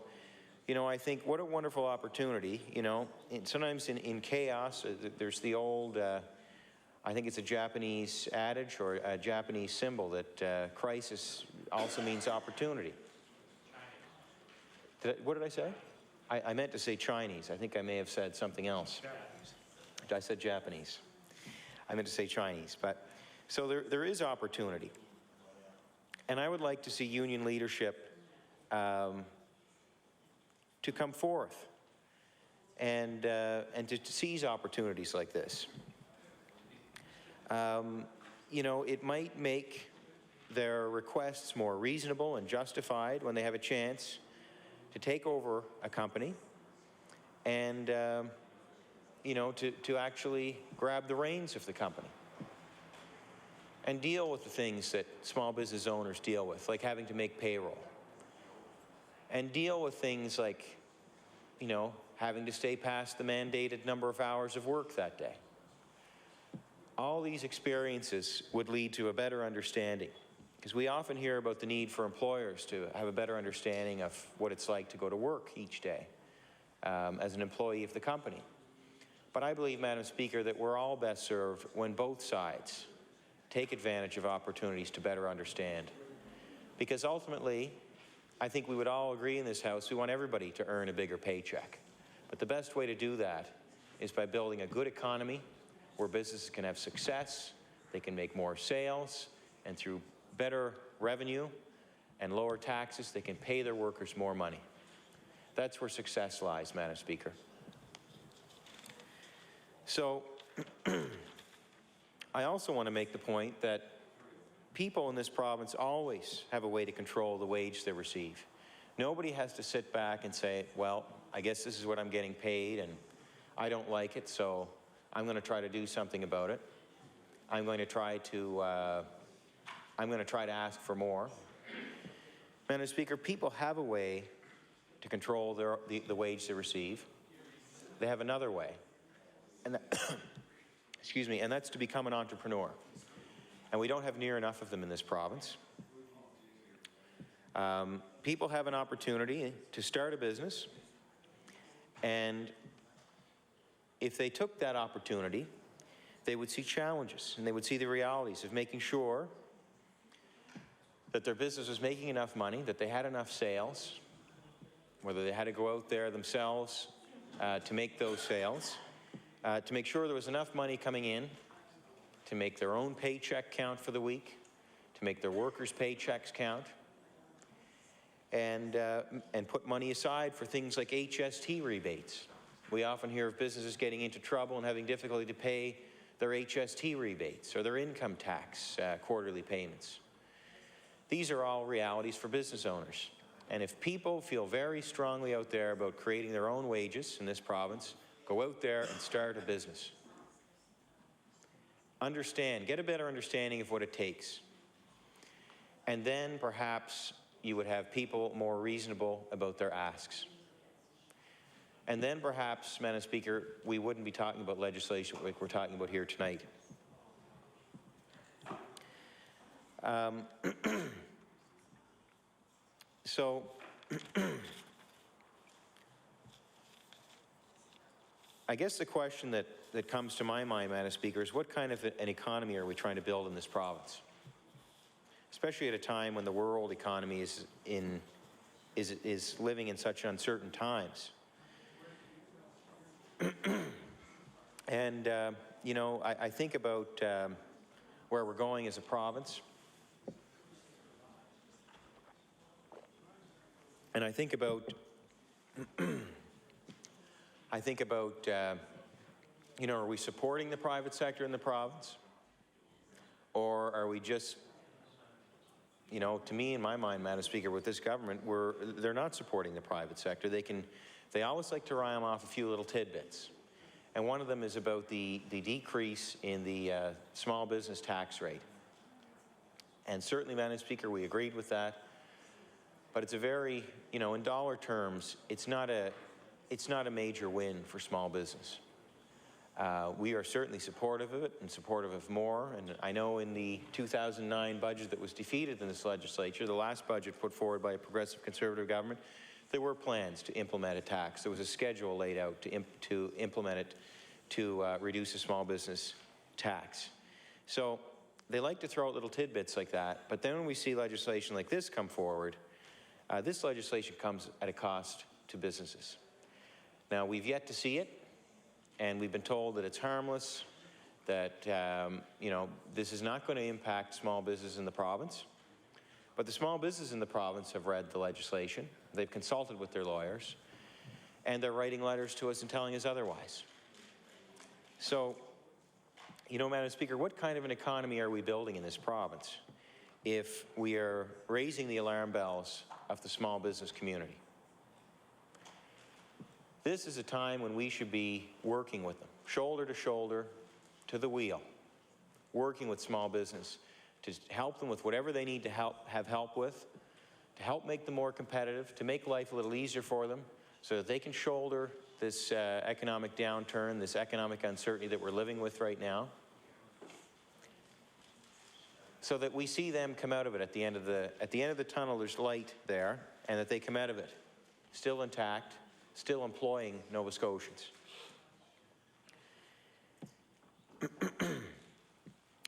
you know, I think what a wonderful opportunity, you know. Sometimes in chaos, there's the old, I think it's a Japanese adage or a Japanese symbol that crisis also means opportunity. What did I say? I meant to say Chinese. I think I may have said something else. I said Japanese. I meant to say Chinese. But so there is opportunity. And I would like to see union leadership to come forth and to seize opportunities like this. You know, it might make their requests more reasonable and justified when they have a chance to take over a company and, you know, to actually grab the reins of the company and deal with the things that small business owners deal with, like having to make payroll, and deal with things like, you know, having to stay past the mandated number of hours of work that day. All these experiences would lead to a better understanding, because we often hear about the need for employers to have a better understanding of what it's like to go to work each day as an employee of the company. But I believe, Madam Speaker, that we're all best served when both sides take advantage of opportunities to better understand. Because ultimately, I think we would all agree in this House, we want everybody to earn a bigger paycheck. But the best way to do that is by building a good economy where businesses can have success, they can make more sales, and through better revenue and lower taxes, they can pay their workers more money. That's where success lies, Madam Speaker. So, I also want to make the point that people in this province always have a way to control the wage they receive. Nobody has to sit back and say, well, I guess this is what I'm getting paid and I don't like it, so I'm going to try to do something about it. I'm going to try to ask for more. Madam Speaker, people have a way to control the wage they receive. They have another way, and that, excuse me, and that's to become an entrepreneur. And we don't have near enough of them in this province. People have an opportunity to start a business, and if they took that opportunity, they would see challenges and they would see the realities of making sure that their business was making enough money, that they had enough sales, whether they had to go out there themselves to make those sales, to make sure there was enough money coming in to make their own paycheck count for the week, to make their workers' paychecks count, and put money aside for things like HST rebates. We often hear of businesses getting into trouble and having difficulty to pay their HST rebates or their income tax quarterly payments. These are all realities for business owners. And if people feel very strongly out there about creating their own wages in this province, go out there and start a business. Understand, get a better understanding of what it takes. And then perhaps you would have people more reasonable about their asks. And then perhaps, Madam Speaker, we wouldn't be talking about legislation like we're talking about here tonight. So, I guess the question that comes to my mind, Madam Speaker, is what kind of an economy are we trying to build in this province? Especially at a time when the world economy is living in such uncertain times. And, you know, I think about where we're going as a province. And I think about, you know, are we supporting the private sector in the province? Or are we just, you know, to me, in my mind, Madam Speaker, with this government, they're not supporting the private sector. They always like to rhyme off a few little tidbits. And one of them is about the decrease in the small business tax rate. And certainly, Madam Speaker, we agreed with that. But it's a very, you know, in dollar terms, it's not a major win for small business. We are certainly supportive of it and supportive of more. And I know in the 2009 budget that was defeated in this legislature, the last budget put forward by a progressive Conservative government, there were plans to implement a tax. There was a schedule laid out to implement it to reduce the small business tax. So they like to throw out little tidbits like that. But then when we see legislation like this come forward, this legislation comes at a cost to businesses. Now, we've yet to see it, and we've been told that it's harmless, that, you know, this is not going to impact small business in the province. But the small businesses in the province have read the legislation, they've consulted with their lawyers, and they're writing letters to us and telling us otherwise. So, you know, Madam Speaker, what kind of an economy are we building in this province if we are raising the alarm bells of the small business community? This is a time when we should be working with them, shoulder to shoulder, to the wheel, working with small business to help them with whatever they need to have help with, to help make them more competitive, to make life a little easier for them so that they can shoulder this economic downturn, this economic uncertainty that we're living with right now, so that we see them come out of it at the end of the tunnel. There's light there, and that they come out of it still intact, still employing Nova Scotians.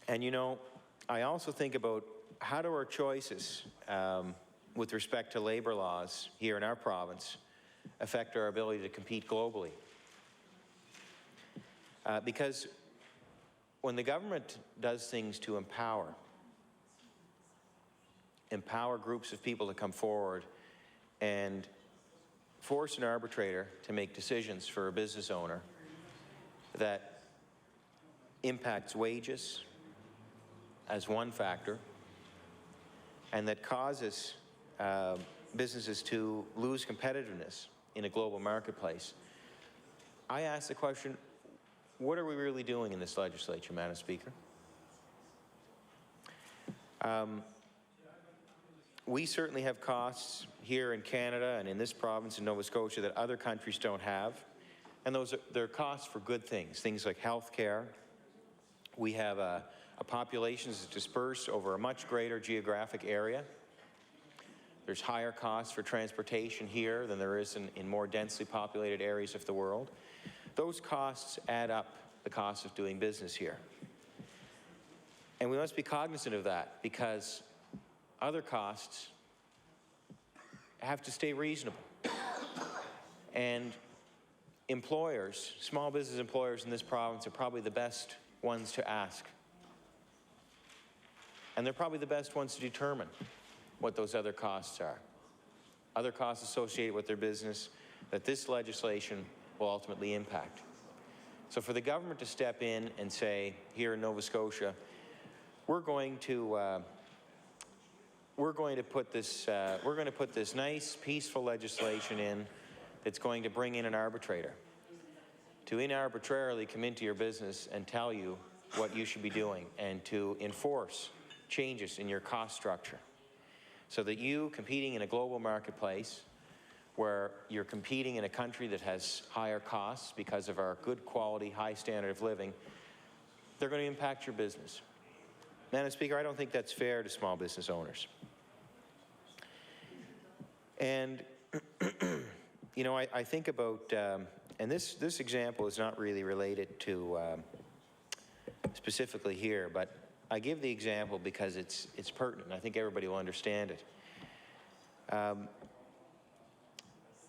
And you know, I also think about how do our choices with respect to labor laws here in our province affect our ability to compete globally. Because when the government does things to empower groups of people to come forward and force an arbitrator to make decisions for a business owner that impacts wages as one factor, and that causes businesses to lose competitiveness in a global marketplace, I ask the question, what are we really doing in this legislature, Madam Speaker? We certainly have costs here in Canada and in this province in Nova Scotia that other countries don't have, and they're costs for good things, things like health care. We have a population that's dispersed over a much greater geographic area. There's higher costs for transportation here than there is in more densely populated areas of the world. Those costs add up the cost of doing business here. And we must be cognizant of that, because other costs have to stay reasonable. And employers, small business employers in this province, are probably the best ones to ask. And they're probably the best ones to determine what those other costs are. Other costs associated with their business that this legislation will ultimately impact. So for the government to step in and say, here in Nova Scotia, we're going to put this nice, peaceful legislation in that's going to bring in an arbitrator to arbitrarily come into your business and tell you what you should be doing, and to enforce changes in your cost structure, so that you, competing in a global marketplace where you're competing in a country that has higher costs because of our good quality, high standard of living, they're going to impact your business. Madam Speaker, I don't think that's fair to small business owners. And, you know, I think about, and this example is not really related to specifically here, but I give the example because it's pertinent. I think everybody will understand it.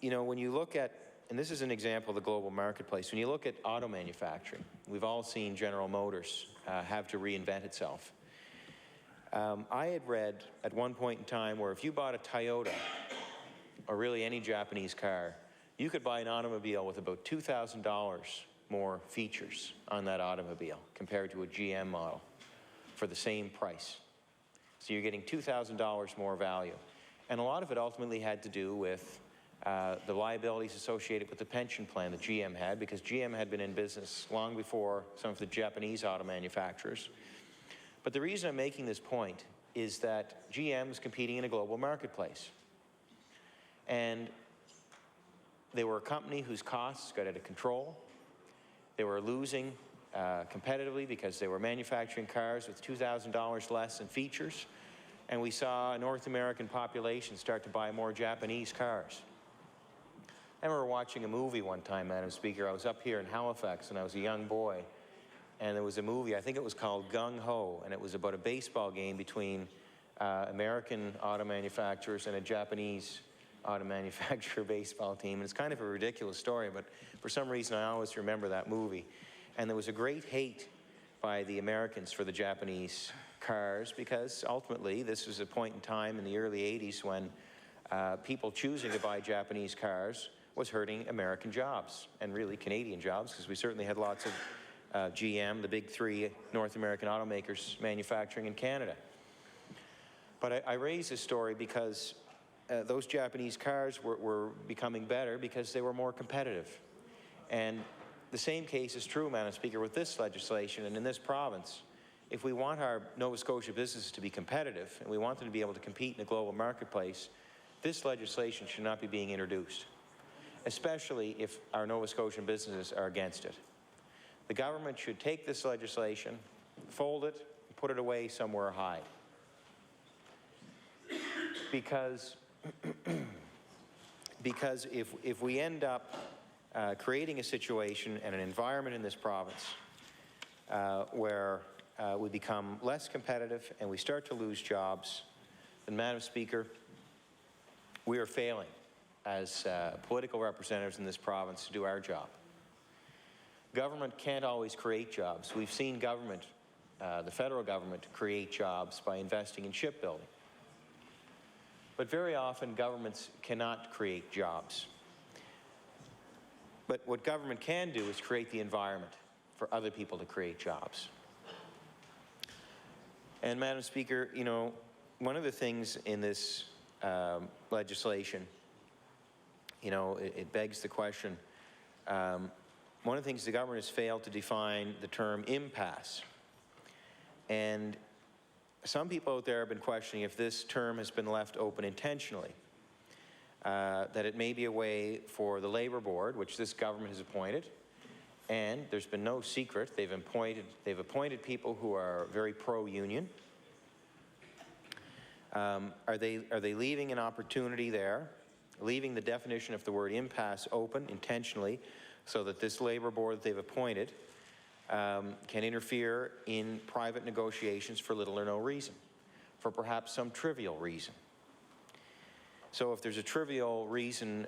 You know, when you look at, and this is an example of the global marketplace. When you look at auto manufacturing, we've all seen General Motors have to reinvent itself. I had read at one point in time where if you bought a Toyota, or really any Japanese car, you could buy an automobile with about $2,000 more features on that automobile compared to a GM model for the same price. So you're getting $2,000 more value. And a lot of it ultimately had to do with the liabilities associated with the pension plan that GM had, because GM had been in business long before some of the Japanese auto manufacturers. But the reason I'm making this point is that GM is competing in a global marketplace. And they were a company whose costs got out of control. They were losing competitively because they were manufacturing cars with $2,000 less in features. And we saw a North American population start to buy more Japanese cars. I remember watching a movie one time, Madam Speaker. I was up here in Halifax and I was a young boy. And there was a movie, I think it was called Gung Ho, and it was about a baseball game between American auto manufacturers and a Japanese auto manufacturer baseball team. And it's kind of a ridiculous story, but for some reason I always remember that movie. And there was a great hate by the Americans for the Japanese cars, because ultimately this was a point in time in the early 80s when people choosing to buy Japanese cars was hurting American jobs, and really Canadian jobs, because we certainly had lots of GM, the big three North American automakers manufacturing in Canada. But I raise this story because those Japanese cars were becoming better because they were more competitive. And the same case is true, Madam Speaker, with this legislation and in this province. If we want our Nova Scotia businesses to be competitive and we want them to be able to compete in a global marketplace, this legislation should not be being introduced, especially if our Nova Scotian businesses are against it. The government should take this legislation, fold it, and put it away somewhere hide. Because if we end up creating a situation and an environment in this province where we become less competitive and we start to lose jobs, then, Madam Speaker, we are failing as political representatives in this province to do our job. Government can't always create jobs. We've seen government, the federal government, create jobs by investing in shipbuilding. But very often governments cannot create jobs. But what government can do is create the environment for other people to create jobs. And, Madam Speaker, you know, one of the things in this legislation, you know, it begs the question, one of the things the government has failed to define the term impasse. And some people out there have been questioning if this term has been left open intentionally, that it may be a way for the Labour Board, which this government has appointed, and there's been no secret, they've appointed people who are very pro-union. Are they leaving an opportunity there, leaving the definition of the word impasse open intentionally, so that this Labour Board that they've appointed can interfere in private negotiations for little or no reason, for perhaps some trivial reason? So if there's a trivial reason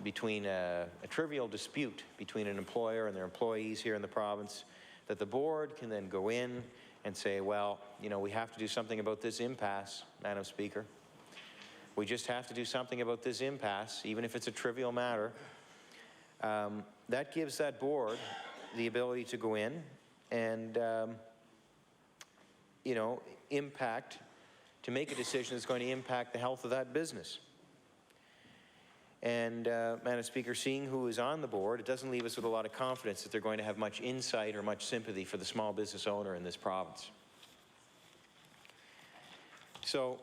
between a trivial dispute between an employer and their employees here in the province, that the board can then go in and say, well, you know, we have to do something about this impasse, Madam Speaker. We just have to do something about this impasse, even if it's a trivial matter. That gives that board the ability to go in and, you know, to make a decision that's going to impact the health of that business. And, Madam Speaker, seeing who is on the board, it doesn't leave us with a lot of confidence that they're going to have much insight or much sympathy for the small business owner in this province. So,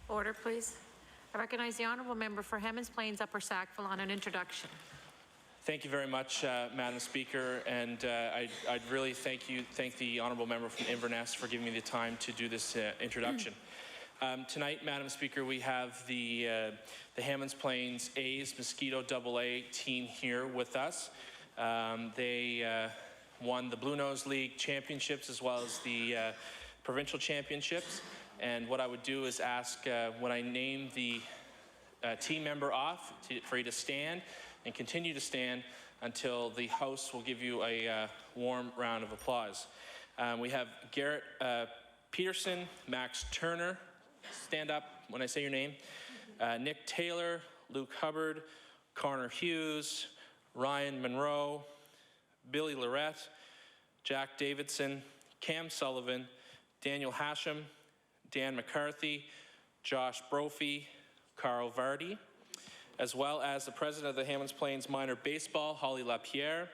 Order, please. I recognize the honourable member for Hammonds Plains Upper Sackville on an introduction. Thank you very much, Madam Speaker, and I'd really thank the honourable member from Inverness for giving me the time to do this introduction. Tonight, Madam Speaker, we have the Hammonds Plains A's Mosquito AA team here with us. They won the Blue Nose League championships as well as the provincial championships. And what I would do is ask, when I name the team member off, for you to stand and continue to stand until the host will give you a warm round of applause. We have Garrett Peterson, Max Turner, stand up when I say your name, Nick Taylor, Luke Hubbard, Connor Hughes, Ryan Monroe, Billy Lorette, Jack Davidson, Cam Sullivan, Daniel Hashem, Dan McCarthy, Josh Brophy, Carl Vardy, as well as the president of the Hammonds Plains Minor Baseball, Holly LaPierre,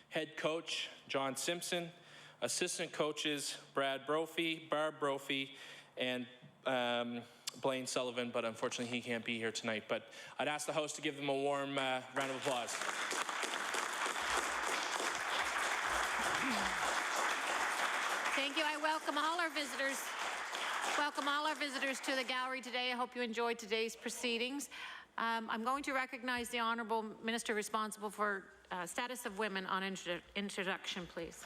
head coach, John Simpson, assistant coaches, Brad Brophy, Barb Brophy, and Blaine Sullivan, but unfortunately he can't be here tonight. But I'd ask the host to give them a warm round of applause. Thank you. I welcome all our visitors. Welcome all our visitors to the gallery today. I hope you enjoyed today's proceedings. I'm going to recognize the Honourable Minister responsible for status of women on introduction, please.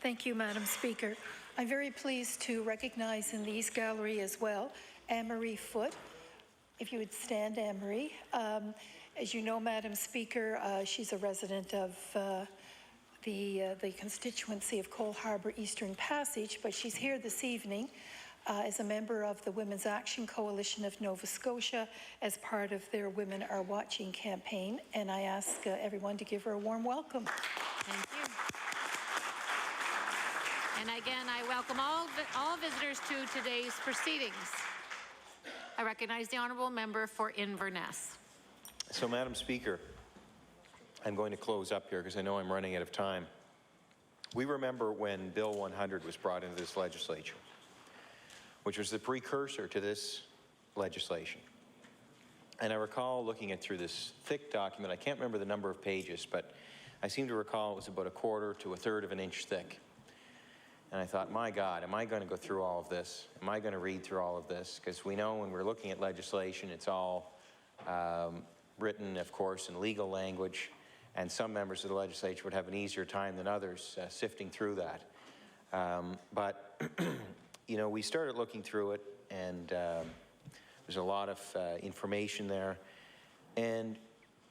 Thank you, Madam Speaker. I'm very pleased to recognize in the East Gallery as well Anne-Marie Foote. If you would stand, Anne-Marie. As you know, Madam Speaker, she's a resident of the constituency of Cole Harbour Eastern Passage, but she's here this evening as a member of the Women's Action Coalition of Nova Scotia as part of their Women Are Watching campaign, and I ask everyone to give her a warm welcome. Thank you. And again, I welcome all visitors to today's proceedings. I recognize the Honourable Member for Inverness. So, Madam Speaker, I'm going to close up here because I know I'm running out of time. We remember when Bill 100 was brought into this legislature, which was the precursor to this legislation. And I recall looking through this thick document. I can't remember the number of pages, but I seem to recall it was about 1/4 to 1/3 of an inch thick. And I thought, my God, am I going to go through all of this? Am I going to read through all of this? Because we know when we're looking at legislation, it's all written, of course, in legal language, and some members of the legislature would have an easier time than others sifting through that. But you know, we started looking through it, and there's a lot of information there. And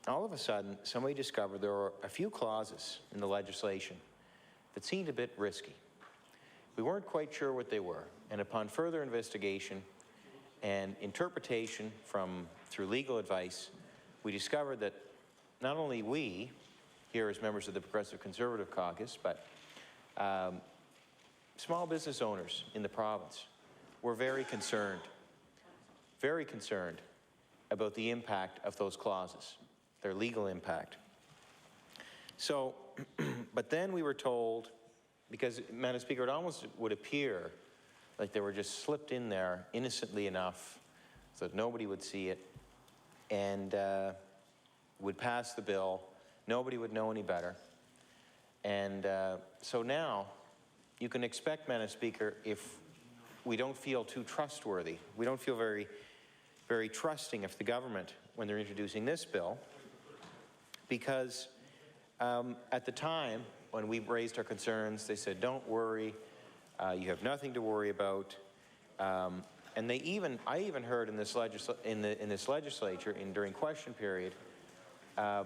all of a sudden, somebody discovered there were a few clauses in the legislation that seemed a bit risky. We weren't quite sure what they were. And upon further investigation and interpretation through legal advice, we discovered that not only we, here as members of the Progressive Conservative Caucus, but small business owners in the province were very concerned about the impact of those clauses, their legal impact. So, but then we were told, because, Madam Speaker, it almost would appear like they were just slipped in there innocently enough so that nobody would see it and would pass the bill. Nobody would know any better. And so now, you can expect, Madam Speaker, if we don't feel too trustworthy, we don't feel very, very trusting of the government when they're introducing this bill, because at the time when we raised our concerns, they said, don't worry, you have nothing to worry about. And I even heard in this legislature, during question period, I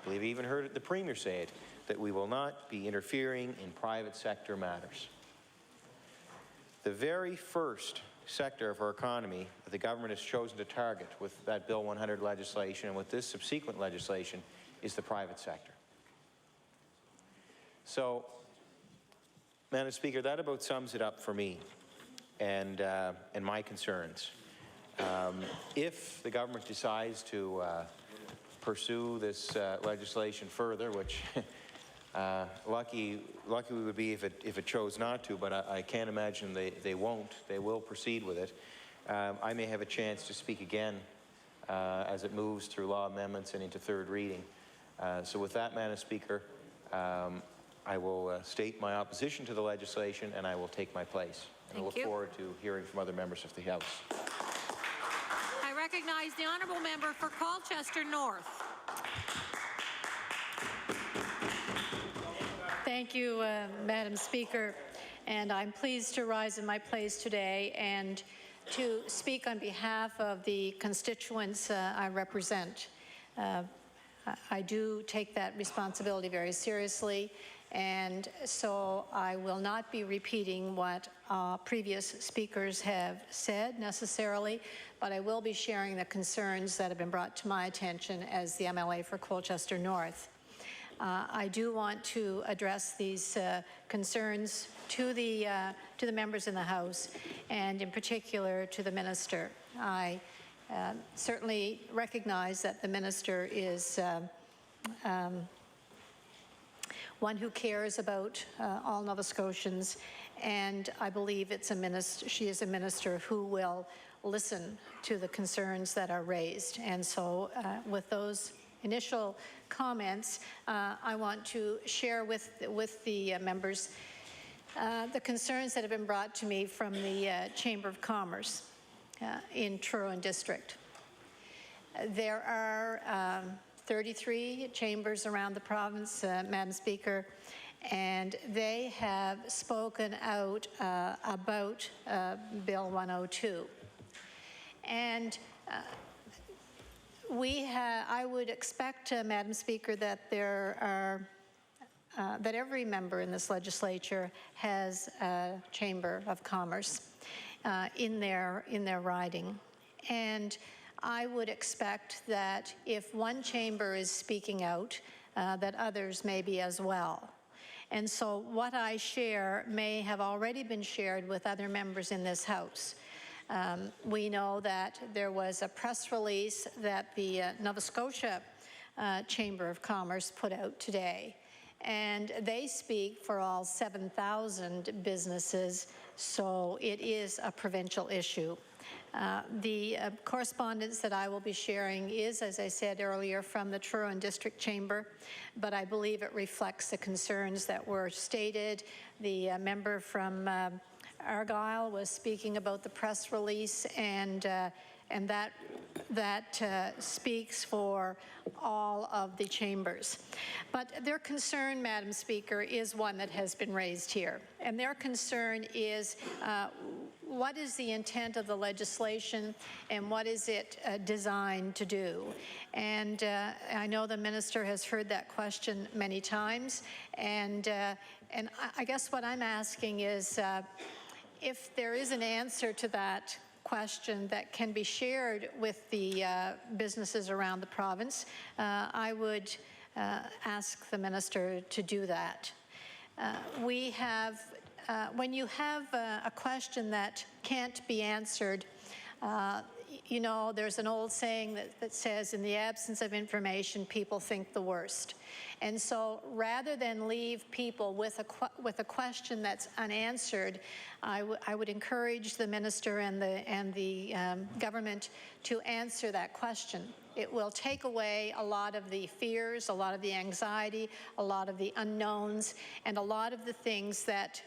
believe I even heard the Premier say it, that we will not be interfering in private sector matters. The very first sector of our economy that the government has chosen to target with that Bill 100 legislation and with this subsequent legislation is the private sector. So, Madam Speaker, that about sums it up for me and my concerns. If the government decides to pursue this legislation further, which lucky we would be if it chose not to, but I can't imagine they won't. They will proceed with it. I may have a chance to speak again as it moves through law amendments and into third reading. So with that, Madam Speaker, I will state my opposition to the legislation and I will take my place. And I look forward to hearing from other members of the House. I recognize the Honourable Member for Colchester North. Thank you, Madam Speaker. and I'm pleased to rise in my place today and to speak on behalf of the constituents I represent. I do take that responsibility very seriously, and so I will not be repeating what previous speakers have said necessarily, but I will be sharing the concerns that have been brought to my attention as the MLA for Colchester North. I do want to address these concerns to the members in the House, and in particular to the Minister. I certainly recognize that the Minister is one who cares about all Nova Scotians, and I believe she is a minister who will listen to the concerns that are raised. And so with those initial comments, I want to share with the members the concerns that have been brought to me from the Chamber of Commerce in Truro District. There are 33 chambers around the province, Madam Speaker, and they have spoken out about Bill 102. And I would expect, Madam Speaker, that that every member in this legislature has a Chamber of Commerce in their riding. And I would expect that if one chamber is speaking out, that others may be as well. And so what I share may have already been shared with other members in this House. We know that there was a press release that the Nova Scotia Chamber of Commerce put out today, and they speak for all 7,000 businesses, so it is a provincial issue. The correspondence that I will be sharing is, as I said earlier, from the Truro District Chamber, but I believe it reflects the concerns that were stated. The member from Argyll was speaking about the press release, and that speaks for all of the chambers. But their concern, Madam Speaker, is one that has been raised here. And their concern is what is the intent of the legislation and what is it designed to do? And I know the Minister has heard that question many times. And I guess what I'm asking is if there is an answer to that question that can be shared with the businesses around the province, I would ask the Minister to do that. When you have a question that can't be answered, you know, there's an old saying that says, in the absence of information, people think the worst. And so rather than leave people with a question that's unanswered, I would encourage the Minister and the government to answer that question. It will take away a lot of the fears, a lot of the anxiety, a lot of the unknowns, and a lot of the things that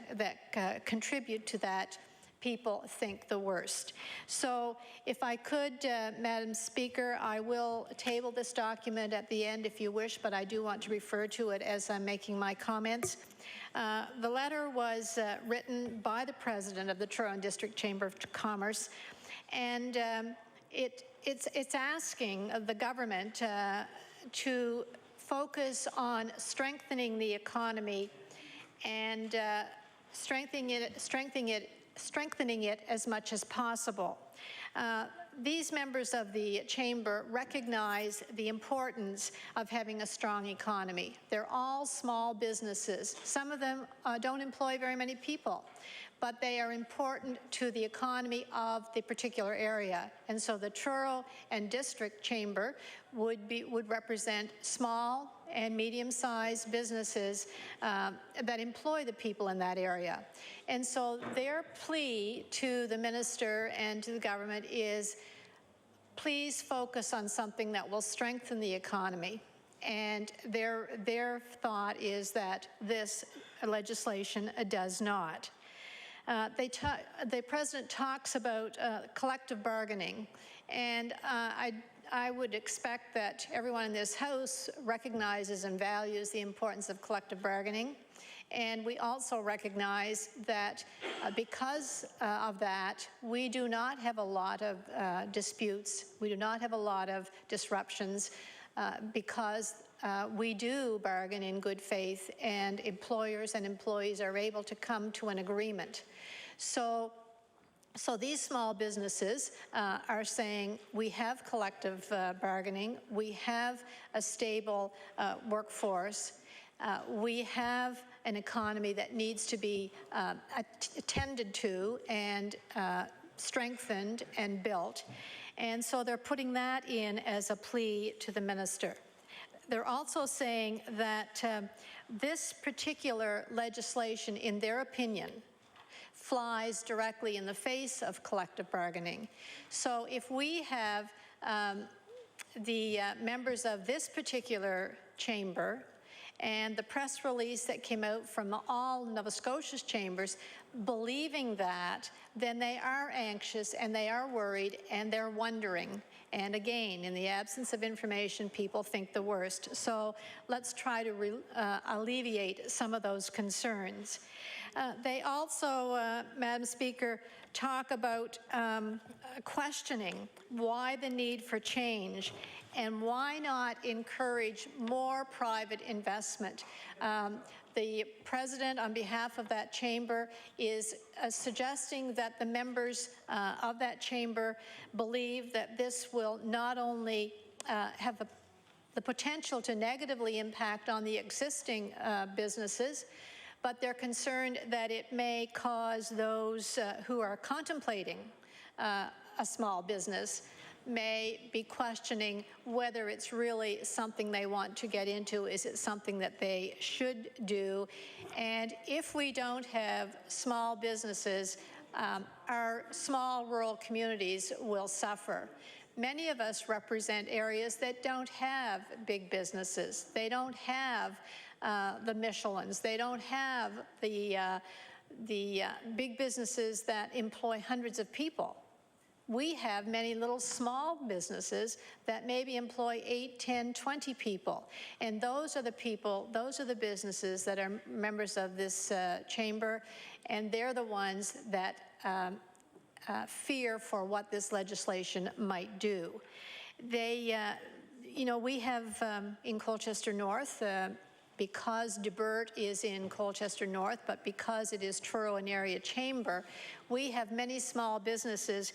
contribute to that people think the worst. So if I could, Madam Speaker, I will table this document at the end if you wish, but I do want to refer to it as I'm making my comments. The letter was written by the President of the Truro District Chamber of Commerce, and it's asking the government to focus on strengthening the economy and strengthening it as much as possible. These members of the Chamber recognize the importance of having a strong economy. They're all small businesses. Some of them don't employ very many people, but they are important to the economy of the particular area. And so the Truro and District Chamber would represent small and medium-sized businesses that employ the people in that area. And so their plea to the Minister and to the government is, please focus on something that will strengthen the economy. And their thought is that this legislation does not. The President talks about collective bargaining, and I would expect that everyone in this House recognizes and values the importance of collective bargaining. And we also recognize that because of that, we do not have a lot of disputes. We do not have a lot of disruptions because we do bargain in good faith, and employers and employees are able to come to an agreement. So these small businesses are saying we have collective bargaining, we have a stable workforce, we have an economy that needs to be attended to and strengthened and built. And so they're putting that in as a plea to the minister. They're also saying that this particular legislation, in their opinion, flies directly in the face of collective bargaining. So if we have the members of this particular chamber and the press release that came out from all Nova Scotia's chambers believing that, then they are anxious and they are worried and they're wondering. And again, in the absence of information, people think the worst. So let's try to alleviate some of those concerns. They also, Madam Speaker, talk about questioning why the need for change and why not encourage more private investment. The President, on behalf of that chamber, is suggesting that the members of that chamber believe that this will not only have the potential to negatively impact on the existing businesses, but they're concerned that it may cause those who are contemplating a small business may be questioning whether it's really something they want to get into. Is it something that they should do? And if we don't have small businesses, our small rural communities will suffer. Many of us represent areas that don't have big businesses. They don't have the Michelins. They don't have the big businesses that employ hundreds of people. We have many little small businesses that maybe employ 8, 10, 20 people. And those are the people, those are the businesses that are members of this chamber, and they're the ones that fear for what this legislation might do. They, you know, we have in Colchester North, because DeBert is in Colchester North, but because it is Truro and Area Chamber, we have many small businesses,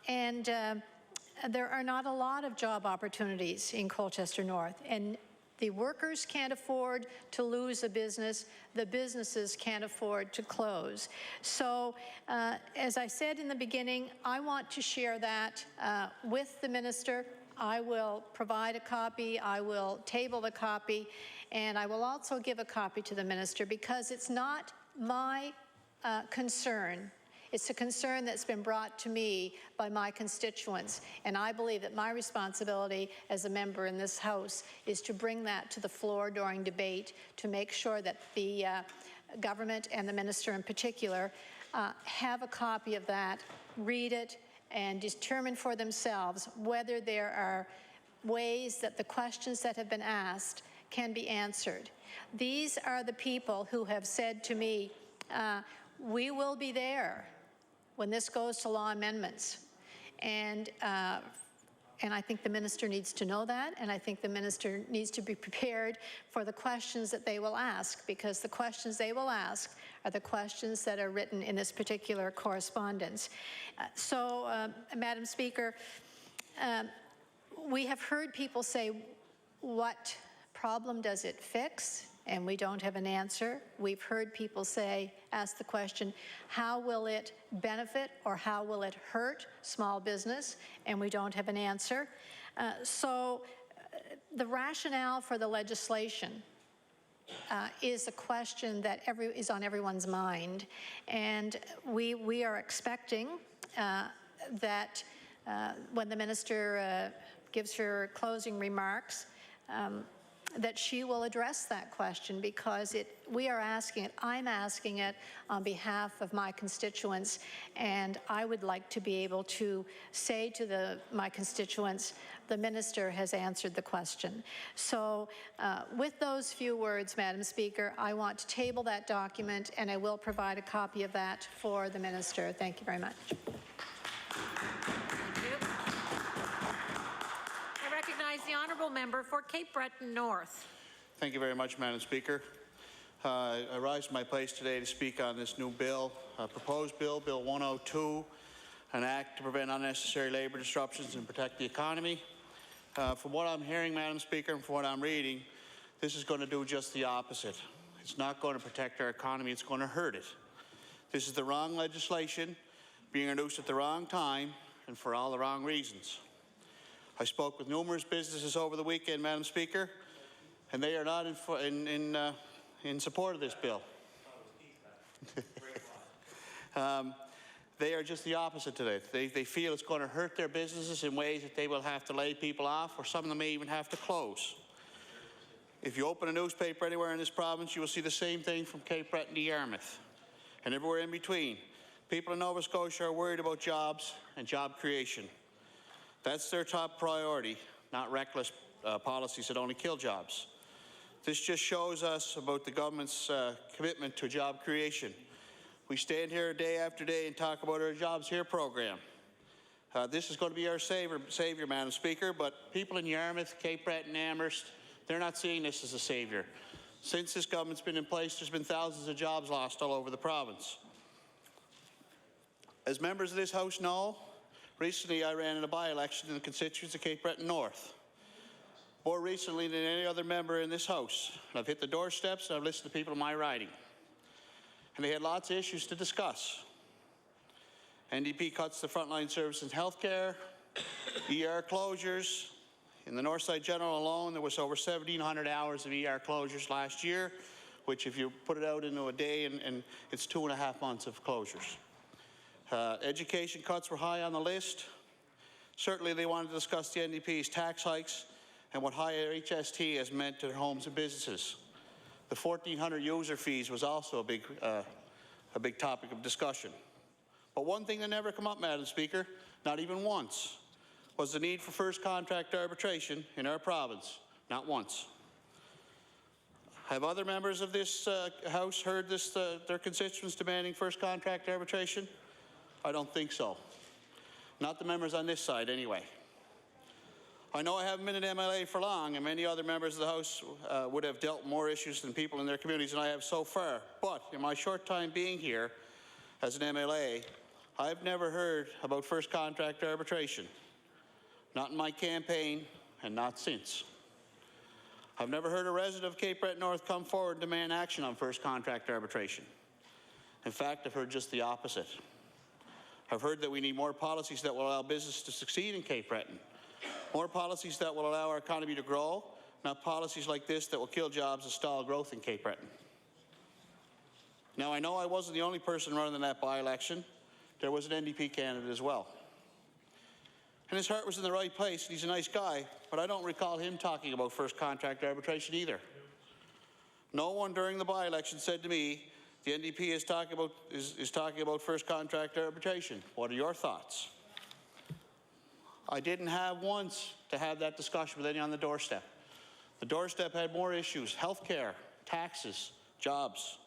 and there are not a lot of job opportunities in Colchester North. And the workers can't afford to lose a business. The businesses can't afford to close. So, as I said in the beginning, I want to share that with the minister. I will provide a copy. I will table the copy. And I will also give a copy to the minister because it's not my concern. It's a concern that's been brought to me by my constituents. And I believe that my responsibility as a member in this House is to bring that to the floor during debate to make sure that the government and the minister in particular have a copy of that, read it, and determine for themselves whether there are ways that the questions that have been asked can be answered. These are the people who have said to me, we will be there when this goes to law amendments. And I think the minister needs to know that, and I think the minister needs to be prepared for the questions that they will ask, because the questions they will ask are the questions that are written in this particular correspondence. Madam Speaker, we have heard people say, what problem does it fix? And we don't have an answer. We've heard people ask the question, how will it benefit or how will it hurt small business? And we don't have an answer. The rationale for the legislation is a question that is on everyone's mind. And we are expecting that when the minister gives her closing remarks, that she will address that question, because we are asking it, I'm asking it on behalf of my constituents, and I would like to be able to say to my constituents, the minister has answered the question. So with those few words, Madam Speaker, I want to table that document, and I will provide a copy of that for the minister. Thank you very much. The honourable member for Cape Breton North. Thank you very much, Madam Speaker. I rise to my place today to speak on this new bill, proposed bill, Bill 102, an act to prevent unnecessary labour disruptions and protect the economy. From what I'm hearing, Madam Speaker, and from what I'm reading, this is going to do just the opposite. It's not going to protect our economy, it's going to hurt it. This is the wrong legislation being introduced at the wrong time and for all the wrong reasons. I spoke with numerous businesses over the weekend, Madam Speaker, and they are not in support of this bill. They are just the opposite today. They feel it's going to hurt their businesses in ways that they will have to lay people off, or some of them may even have to close. If you open a newspaper anywhere in this province, you will see the same thing from Cape Breton to Yarmouth and everywhere in between. People in Nova Scotia are worried about jobs and job creation. That's their top priority, not reckless policies that only kill jobs. This just shows us about the government's commitment to job creation. We stand here day after day and talk about our Jobs Here program. This is going to be our savior, Madam Speaker, but people in Yarmouth, Cape Breton, Amherst, they're not seeing this as a savior. Since this government's been in place, there's been thousands of jobs lost all over the province. As members of this House know, recently I ran in a by-election in the constituency of Cape Breton North. More recently than any other member in this House. I've hit the doorsteps and I've listened to people in my riding. And they had lots of issues to discuss. NDP cuts to frontline services in healthcare, ER closures. In the Northside General alone, there was over 1,700 hours of ER closures last year, which if you put it out into a day, and it's 2.5 months of closures. Education cuts were high on the list. Certainly they wanted to discuss the NDP's tax hikes and what higher HST has meant to their homes and businesses. The 1,400 user fees was also a big topic of discussion. But one thing that never come up, Madam Speaker, not even once, was the need for first contract arbitration in our province. Not once. Have other members of this House heard this, their constituents demanding first contract arbitration? I don't think so. Not the members on this side, anyway. I know I haven't been an MLA for long, and many other members of the House would have dealt with more issues than people in their communities than I have so far. But in my short time being here as an MLA, I've never heard about first contract arbitration. Not in my campaign, and not since. I've never heard a resident of Cape Breton North come forward and demand action on first contract arbitration. In fact, I've heard just the opposite. I've heard that we need more policies that will allow business to succeed in Cape Breton. More policies that will allow our economy to grow, not policies like this that will kill jobs and stall growth in Cape Breton. Now, I know I wasn't the only person running in that by-election. There was an NDP candidate as well. And his heart was in the right place, and he's a nice guy, but I don't recall him talking about first contract arbitration either. No one during the by-election said to me, the NDP is talking about first contract arbitration. What are your thoughts? I didn't have once to have that discussion with any on the doorstep. The doorstep had more issues: healthcare, taxes, jobs.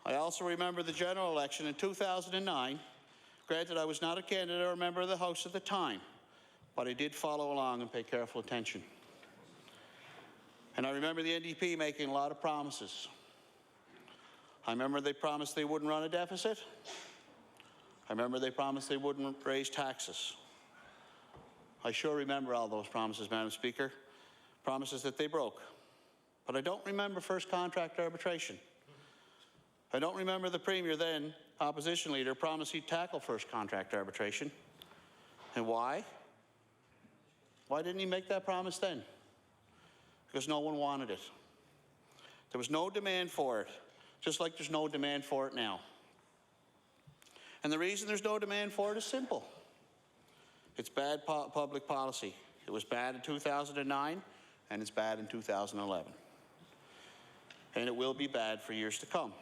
I also remember the general election in 2009. Granted, I was not a candidate or a member of the House at the time, but I did follow along and pay careful attention. And I remember the NDP making a lot of promises. I remember they promised they wouldn't run a deficit. I remember they promised they wouldn't raise taxes. I sure remember all those promises, Madam Speaker, promises that they broke. But I don't remember first contract arbitration. I don't remember the Premier then, opposition leader, promised he'd tackle first contract arbitration. And why? Why didn't he make that promise then? Because no one wanted it. There was no demand for it, just like there's no demand for it now. And the reason there's no demand for it is simple. It's bad public policy. It was bad in 2009, and it's bad in 2011. And it will be bad for years to come.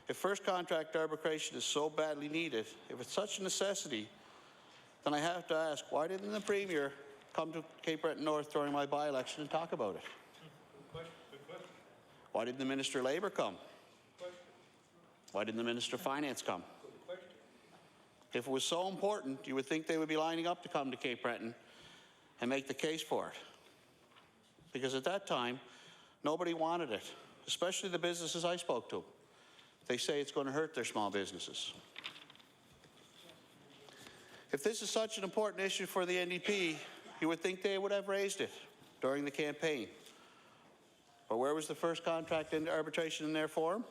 If first contract arbitration is so badly needed, if it's such a necessity, then I have to ask, why didn't the Premier come to Cape Breton North during my by-election and talk about it? Good question. Why didn't the Minister of Labour come? Why didn't the Minister of Finance come? If it was so important, you would think they would be lining up to come to Cape Breton and make the case for it. Because at that time, nobody wanted it, especially the businesses I spoke to. They say it's going to hurt their small businesses. If this is such an important issue for the NDP, you would think they would have raised it during the campaign. But where was the first contract in arbitration in their form?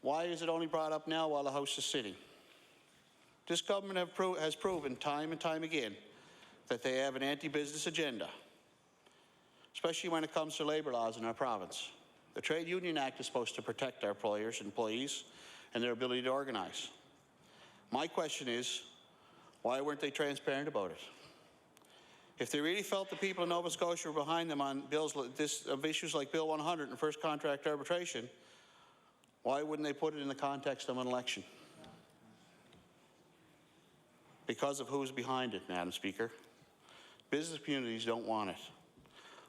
Why is it only brought up now while the House is sitting? This government has proven time and time again that they have an anti-business agenda, especially when it comes to labour laws in our province. The Trade Union Act is supposed to protect our employees, and their ability to organize. My question is, why weren't they transparent about it? If they really felt the people of Nova Scotia were behind them on issues like Bill 100 and first contract arbitration, why wouldn't they put it in the context of an election? Because of who's behind it, Madam Speaker. Business communities don't want it.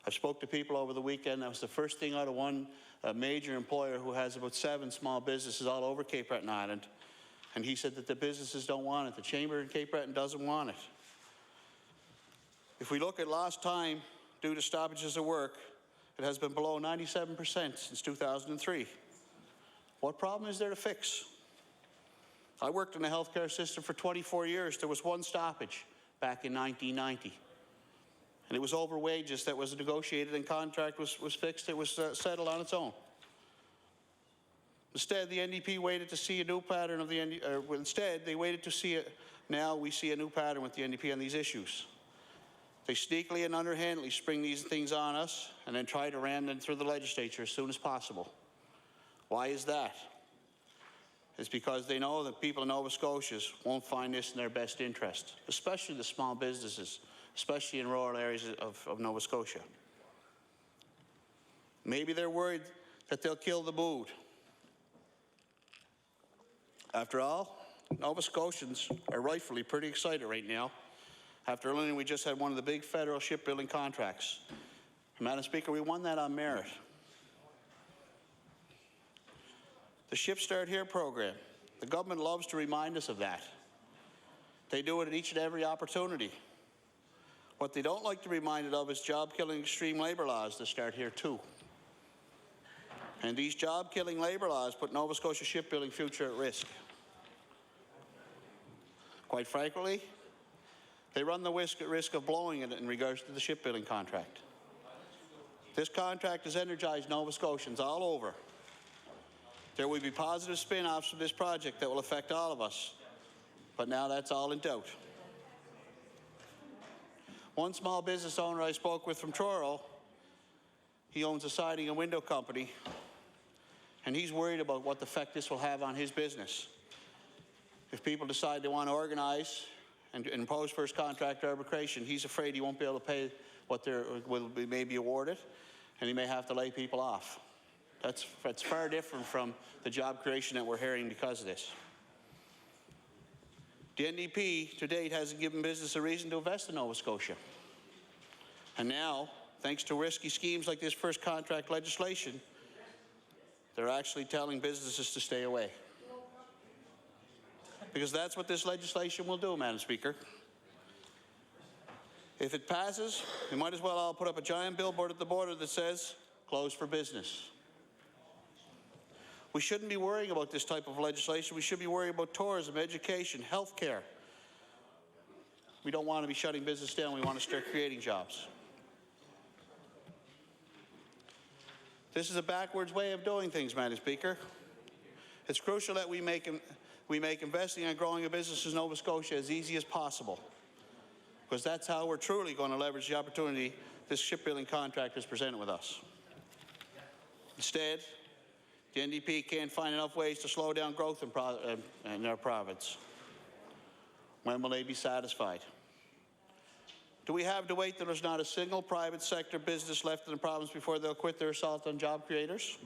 I spoke to people over the weekend. That was the first thing out of one major employer who has about 7 small businesses all over Cape Breton Island. And he said that the businesses don't want it. The Chamber in Cape Breton doesn't want it. If we look at lost time due to stoppages of work, it has been below 97% since 2003. What problem is there to fix? I worked in the healthcare system for 24 years. There was one stoppage back in 1990. And it was over wages that was negotiated and contract was fixed. It was settled on its own. Instead, the NDP waited to see a new pattern of the instead, they waited to see it. Now we see a new pattern with the NDP on these issues. They sneakily and underhandedly spring these things on us and then try to ram them through the legislature as soon as possible. Why is that? It's because they know that people in Nova Scotia won't find this in their best interest, especially the small businesses, especially in rural areas of Nova Scotia. Maybe they're worried that they'll kill the mood. After all, Nova Scotians are rightfully pretty excited right now after learning we just had one of the big federal shipbuilding contracts. Madam Speaker, we won that on merit. The Ship Start Here program, the government loves to remind us of that. They do it at each and every opportunity. What they don't like to be reminded of is job-killing extreme labour laws that start here too. And these job-killing labour laws put Nova Scotia shipbuilding future at risk. Quite frankly, they run the risk of blowing it in regards to the shipbuilding contract. This contract has energized Nova Scotians all over. There will be positive spin-offs from this project that will affect all of us, but now that's all in doubt. One small business owner I spoke with from Truro, he owns a siding and window company, and he's worried about what effect this will have on his business. If people decide they want to organize and impose first contract arbitration, he's afraid he won't be able to pay what they will be maybe awarded, and he may have to lay people off. That's far different from the job creation that we're hearing because of this. The NDP to date hasn't given business a reason to invest in Nova Scotia. And now, thanks to risky schemes like this first contract legislation, they're actually telling businesses to stay away. Because that's what this legislation will do, Madam Speaker. If it passes, we might as well all put up a giant billboard at the border that says, "Closed for business." We shouldn't be worrying about this type of legislation. We should be worrying about tourism, education, health care. We don't want to be shutting business down. We want to start creating jobs. This is a backwards way of doing things, Madam Speaker. It's crucial that we make investing and growing a business in Nova Scotia as easy as possible, because that's how we're truly going to leverage the opportunity this shipbuilding contract has presented with us. Instead, the NDP can't find enough ways to slow down growth in our province. When will they be satisfied? Do we have to wait till there's not a single private sector business left in the province before they'll quit their assault on job creators?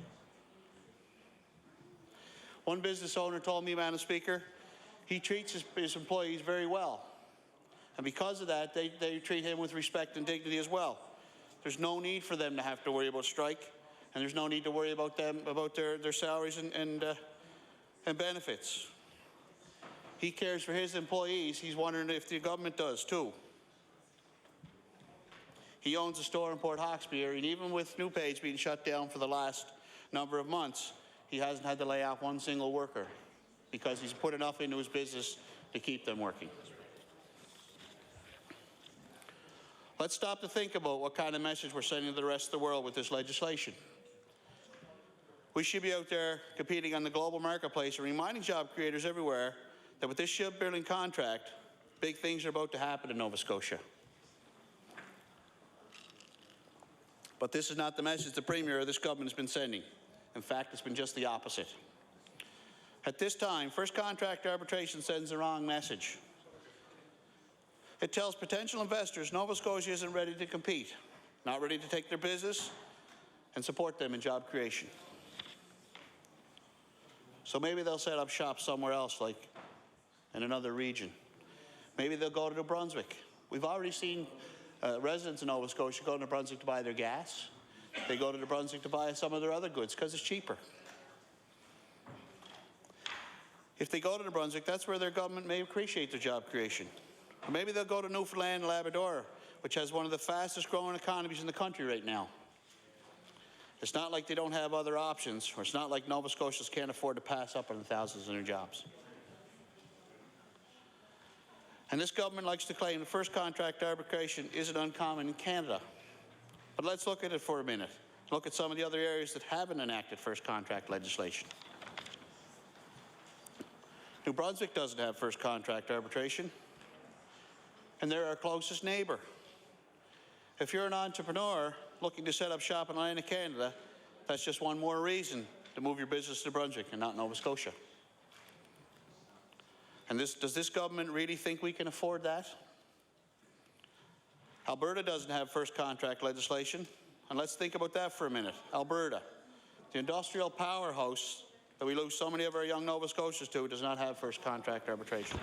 One business owner told me, Madam Speaker, he treats his employees very well. And because of that, they treat him with respect and dignity as well. There's no need for them to have to worry about strike, and there's no need to worry about their salaries and benefits. He cares for his employees. He's wondering if the government does too. He owns a store in Port Hawkesbury, and even with NewPage being shut down for the last number of months, he hasn't had to lay off one single worker because he's put enough into his business to keep them working. Let's stop to think about what kind of message we're sending to the rest of the world with this legislation. We should be out there competing on the global marketplace and reminding job creators everywhere that with this shipbuilding contract, big things are about to happen in Nova Scotia. But this is not the message the Premier or this government has been sending. In fact, it's been just the opposite. At this time, first contract arbitration sends the wrong message. It tells potential investors Nova Scotia isn't ready to compete, not ready to take their business and support them in job creation. So maybe they'll set up shop somewhere else, like in another region. Maybe they'll go to New Brunswick. We've already seen residents in Nova Scotia go to New Brunswick to buy their gas. They go to New Brunswick to buy some of their other goods because it's cheaper. If they go to New Brunswick, that's where their government may appreciate their job creation. Or maybe they'll go to Newfoundland and Labrador, which has one of the fastest growing economies in the country right now. It's not like they don't have other options, or it's not like Nova Scotians can't afford to pass up on the thousands of new jobs. And this government likes to claim the first contract arbitration isn't uncommon in Canada. But let's look at it for a minute. Look at some of the other areas that haven't enacted first contract legislation. New Brunswick doesn't have first contract arbitration, and they're our closest neighbour. If you're an entrepreneur looking to set up shop in Atlantic Canada, that's just one more reason to move your business to Brunswick and not Nova Scotia. And does this government really think we can afford that? Alberta doesn't have first contract legislation, and let's think about that for a minute. Alberta, the industrial powerhouse that we lose so many of our young Nova Scotians to, does not have first contract arbitration.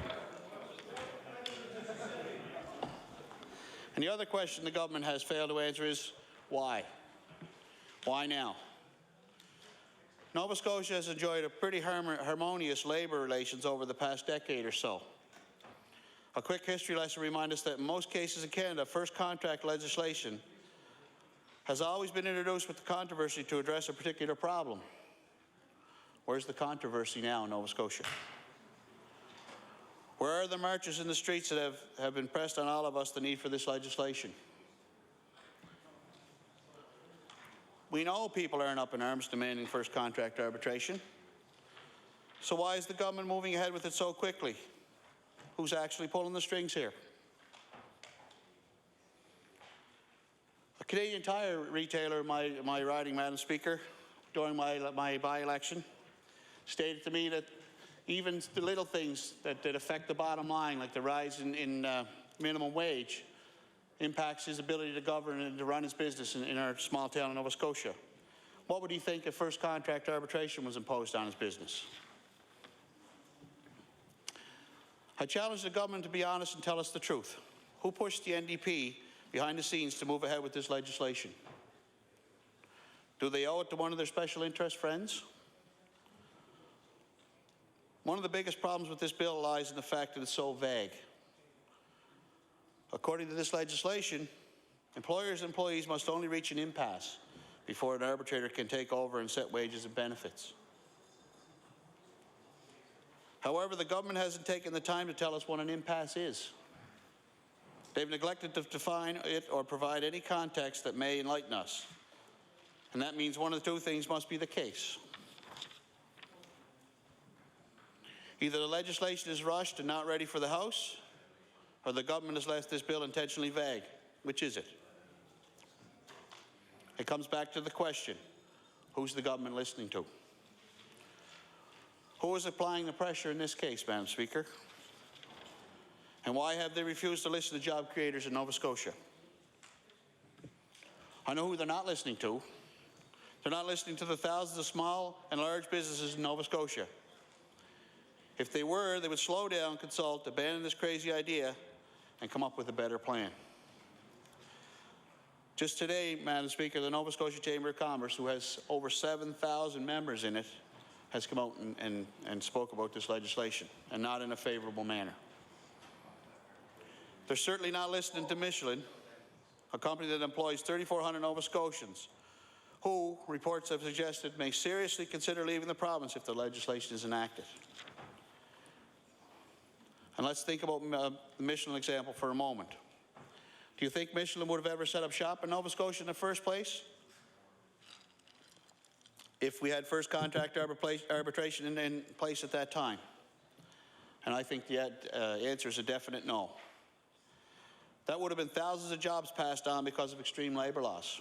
And the other question the government has failed to answer is, why? Why now? Nova Scotia has enjoyed a pretty harmonious labour relations over the past decade or so. A quick history lesson reminds us that in most cases in Canada, first contract legislation has always been introduced with the controversy to address a particular problem. Where's the controversy now in Nova Scotia? Where are the marches in the streets that have been pressed on all of us the need for this legislation? We know people aren't up in arms demanding first contract arbitration. So why is the government moving ahead with it so quickly? Who's actually pulling the strings here? A Canadian Tire retailer in my riding, Madam Speaker, during my by-election, stated to me that even the little things that affect the bottom line, like the rise in minimum wage, impacts his ability to govern and to run his business in our small town in Nova Scotia. What would he think if first contract arbitration was imposed on his business? I challenge the government to be honest and tell us the truth. Who pushed the NDP behind the scenes to move ahead with this legislation? Do they owe it to one of their special interest friends? One of the biggest problems with this bill lies in the fact that it's so vague. According to this legislation, employers and employees must only reach an impasse before an arbitrator can take over and set wages and benefits. However, the government hasn't taken the time to tell us what an impasse is. They've neglected to define it or provide any context that may enlighten us. And that means one of the two things must be the case. Either the legislation is rushed and not ready for the House, or the government has left this bill intentionally vague. Which is it? It comes back to the question, who's the government listening to? Who is applying the pressure in this case, Madam Speaker? And why have they refused to listen to job creators in Nova Scotia? I know who they're not listening to. They're not listening to the thousands of small and large businesses in Nova Scotia. If they were, they would slow down, consult, abandon this crazy idea, and come up with a better plan. Just today, Madam Speaker, the Nova Scotia Chamber of Commerce, who has over 7,000 members in it, has come out and spoke about this legislation, and not in a favorable manner. They're certainly not listening to Michelin, a company that employs 3,400 Nova Scotians, who, reports have suggested, may seriously consider leaving the province if the legislation is enacted. And let's think about the Michelin example for a moment. Do you think Michelin would have ever set up shop in Nova Scotia in the first place if we had first contract arbitration in place at that time? And I think the answer is a definite no. That would have been thousands of jobs passed on because of extreme labor laws.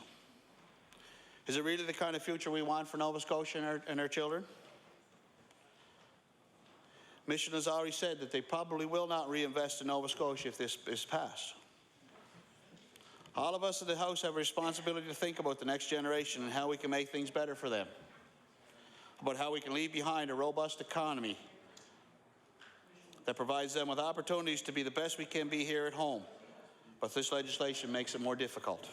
Is it really the kind of future we want for Nova Scotia and our children? Michelin has already said that they probably will not reinvest in Nova Scotia if this is passed. All of us in the House have a responsibility to think about the next generation and how we can make things better for them, about how we can leave behind a robust economy that provides them with opportunities to be the best we can be here at home. But this legislation makes it more difficult.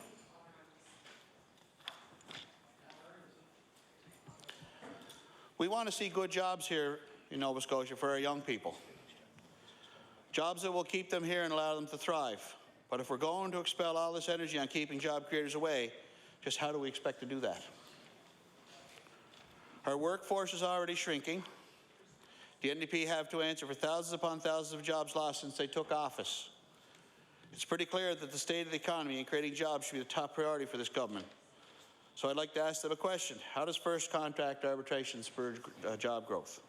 We want to see good jobs here in Nova Scotia for our young people. Jobs that will keep them here and allow them to thrive. But if we're going to expel all this energy on keeping job creators away, just how do we expect to do that? Our workforce is already shrinking. The NDP have to answer for thousands upon thousands of jobs lost since they took office. It's pretty clear that the state of the economy and creating jobs should be the top priority for this government. So I'd like to ask them a question. How does first contract arbitration spur job growth?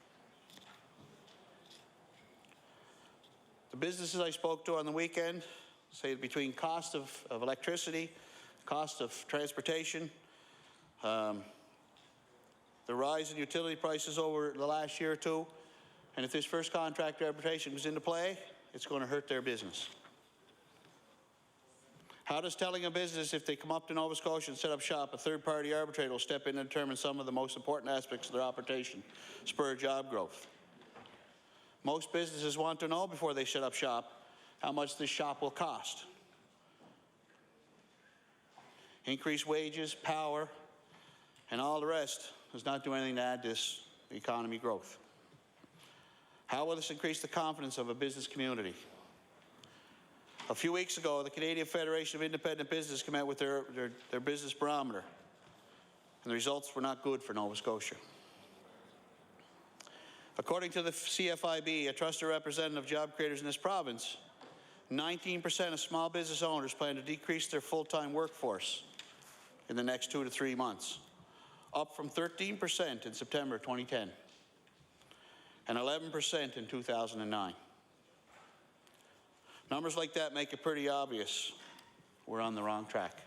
The businesses I spoke to on the weekend say between cost of electricity, cost of transportation, the rise in utility prices over the last year or two, and if this first contract arbitration comes into play, it's going to hurt their business. How does telling a business if they come up to Nova Scotia and set up shop, a third-party arbitrator will step in and determine some of the most important aspects of their operation, spur job growth? Most businesses want to know before they set up shop how much this shop will cost. Increased wages, power, and all the rest does not do anything to add to this economy growth. How will this increase the confidence of a business community? A few weeks ago, the Canadian Federation of Independent Business came out with their business barometer, and the results were not good for Nova Scotia. According to the CFIB, a trusted representative of job creators in this province, 19% of small business owners plan to decrease their full-time workforce in the next 2 to 3 months, up from 13% in September 2010 and 11% in 2009. Numbers like that make it pretty obvious we're on the wrong track.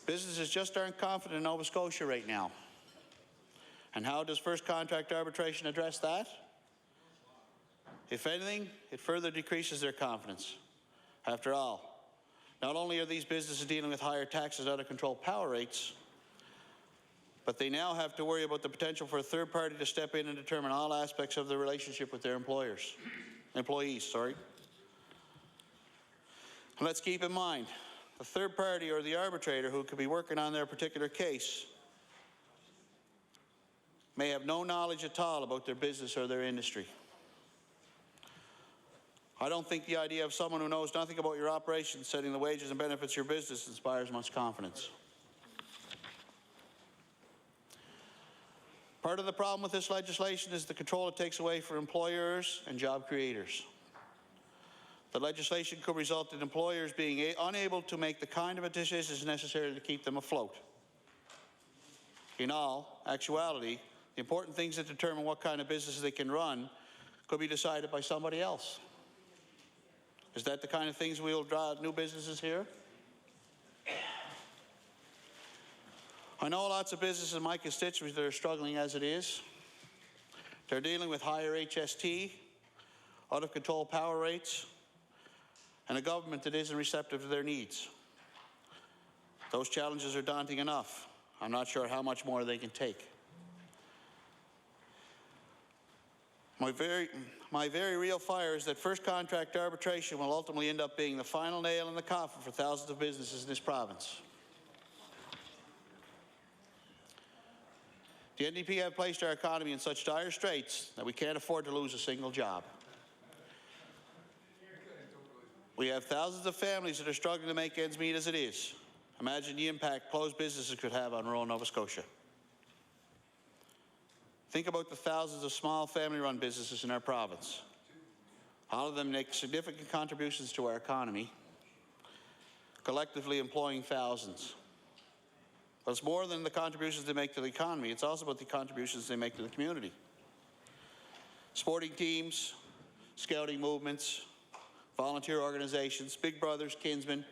Businesses just aren't confident in Nova Scotia right now. And how does first contract arbitration address that? If anything, it further decreases their confidence. After all, not only are these businesses dealing with higher taxes, out of control power rates, but they now have to worry about the potential for a third party to step in and determine all aspects of the relationship with their employees. And let's keep in mind, the third party or the arbitrator who could be working on their particular case may have no knowledge at all about their business or their industry. I don't think the idea of someone who knows nothing about your operations setting the wages and benefits of your business inspires much confidence. Part of the problem with this legislation is the control it takes away from employers and job creators. The legislation could result in employers being unable to make the kind of decisions necessary to keep them afloat. In all actuality, the important things that determine what kind of businesses they can run could be decided by somebody else. Is that the kind of things we will draw new businesses here? I know lots of businesses in my constituency that are struggling as it is. They're dealing with higher HST, out-of-control power rates, and a government that isn't receptive to their needs. Those challenges are daunting enough. I'm not sure how much more they can take. My very real fire is that first contract arbitration will ultimately end up being the final nail in the coffin for thousands of businesses in this province. The NDP have placed our economy in such dire straits that we can't afford to lose a single job. We have thousands of families that are struggling to make ends meet as it is. Imagine the impact closed businesses could have on rural Nova Scotia. Think about the thousands of small family-run businesses in our province. All of them make significant contributions to our economy, collectively employing thousands. But it's more than the contributions they make to the economy, it's also about the contributions they make to the community. Sporting teams, scouting movements, volunteer organizations, Big Brothers, Kinsmen,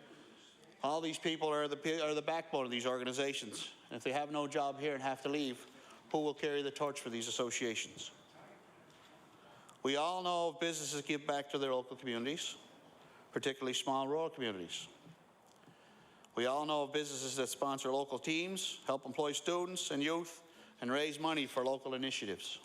all these people are the backbone of these organizations. And if they have no job here and have to leave, who will carry the torch for these associations? We all know of businesses give back to their local communities, particularly small rural communities. We all know of businesses that sponsor local teams, help employ students and youth, and raise money for local initiatives.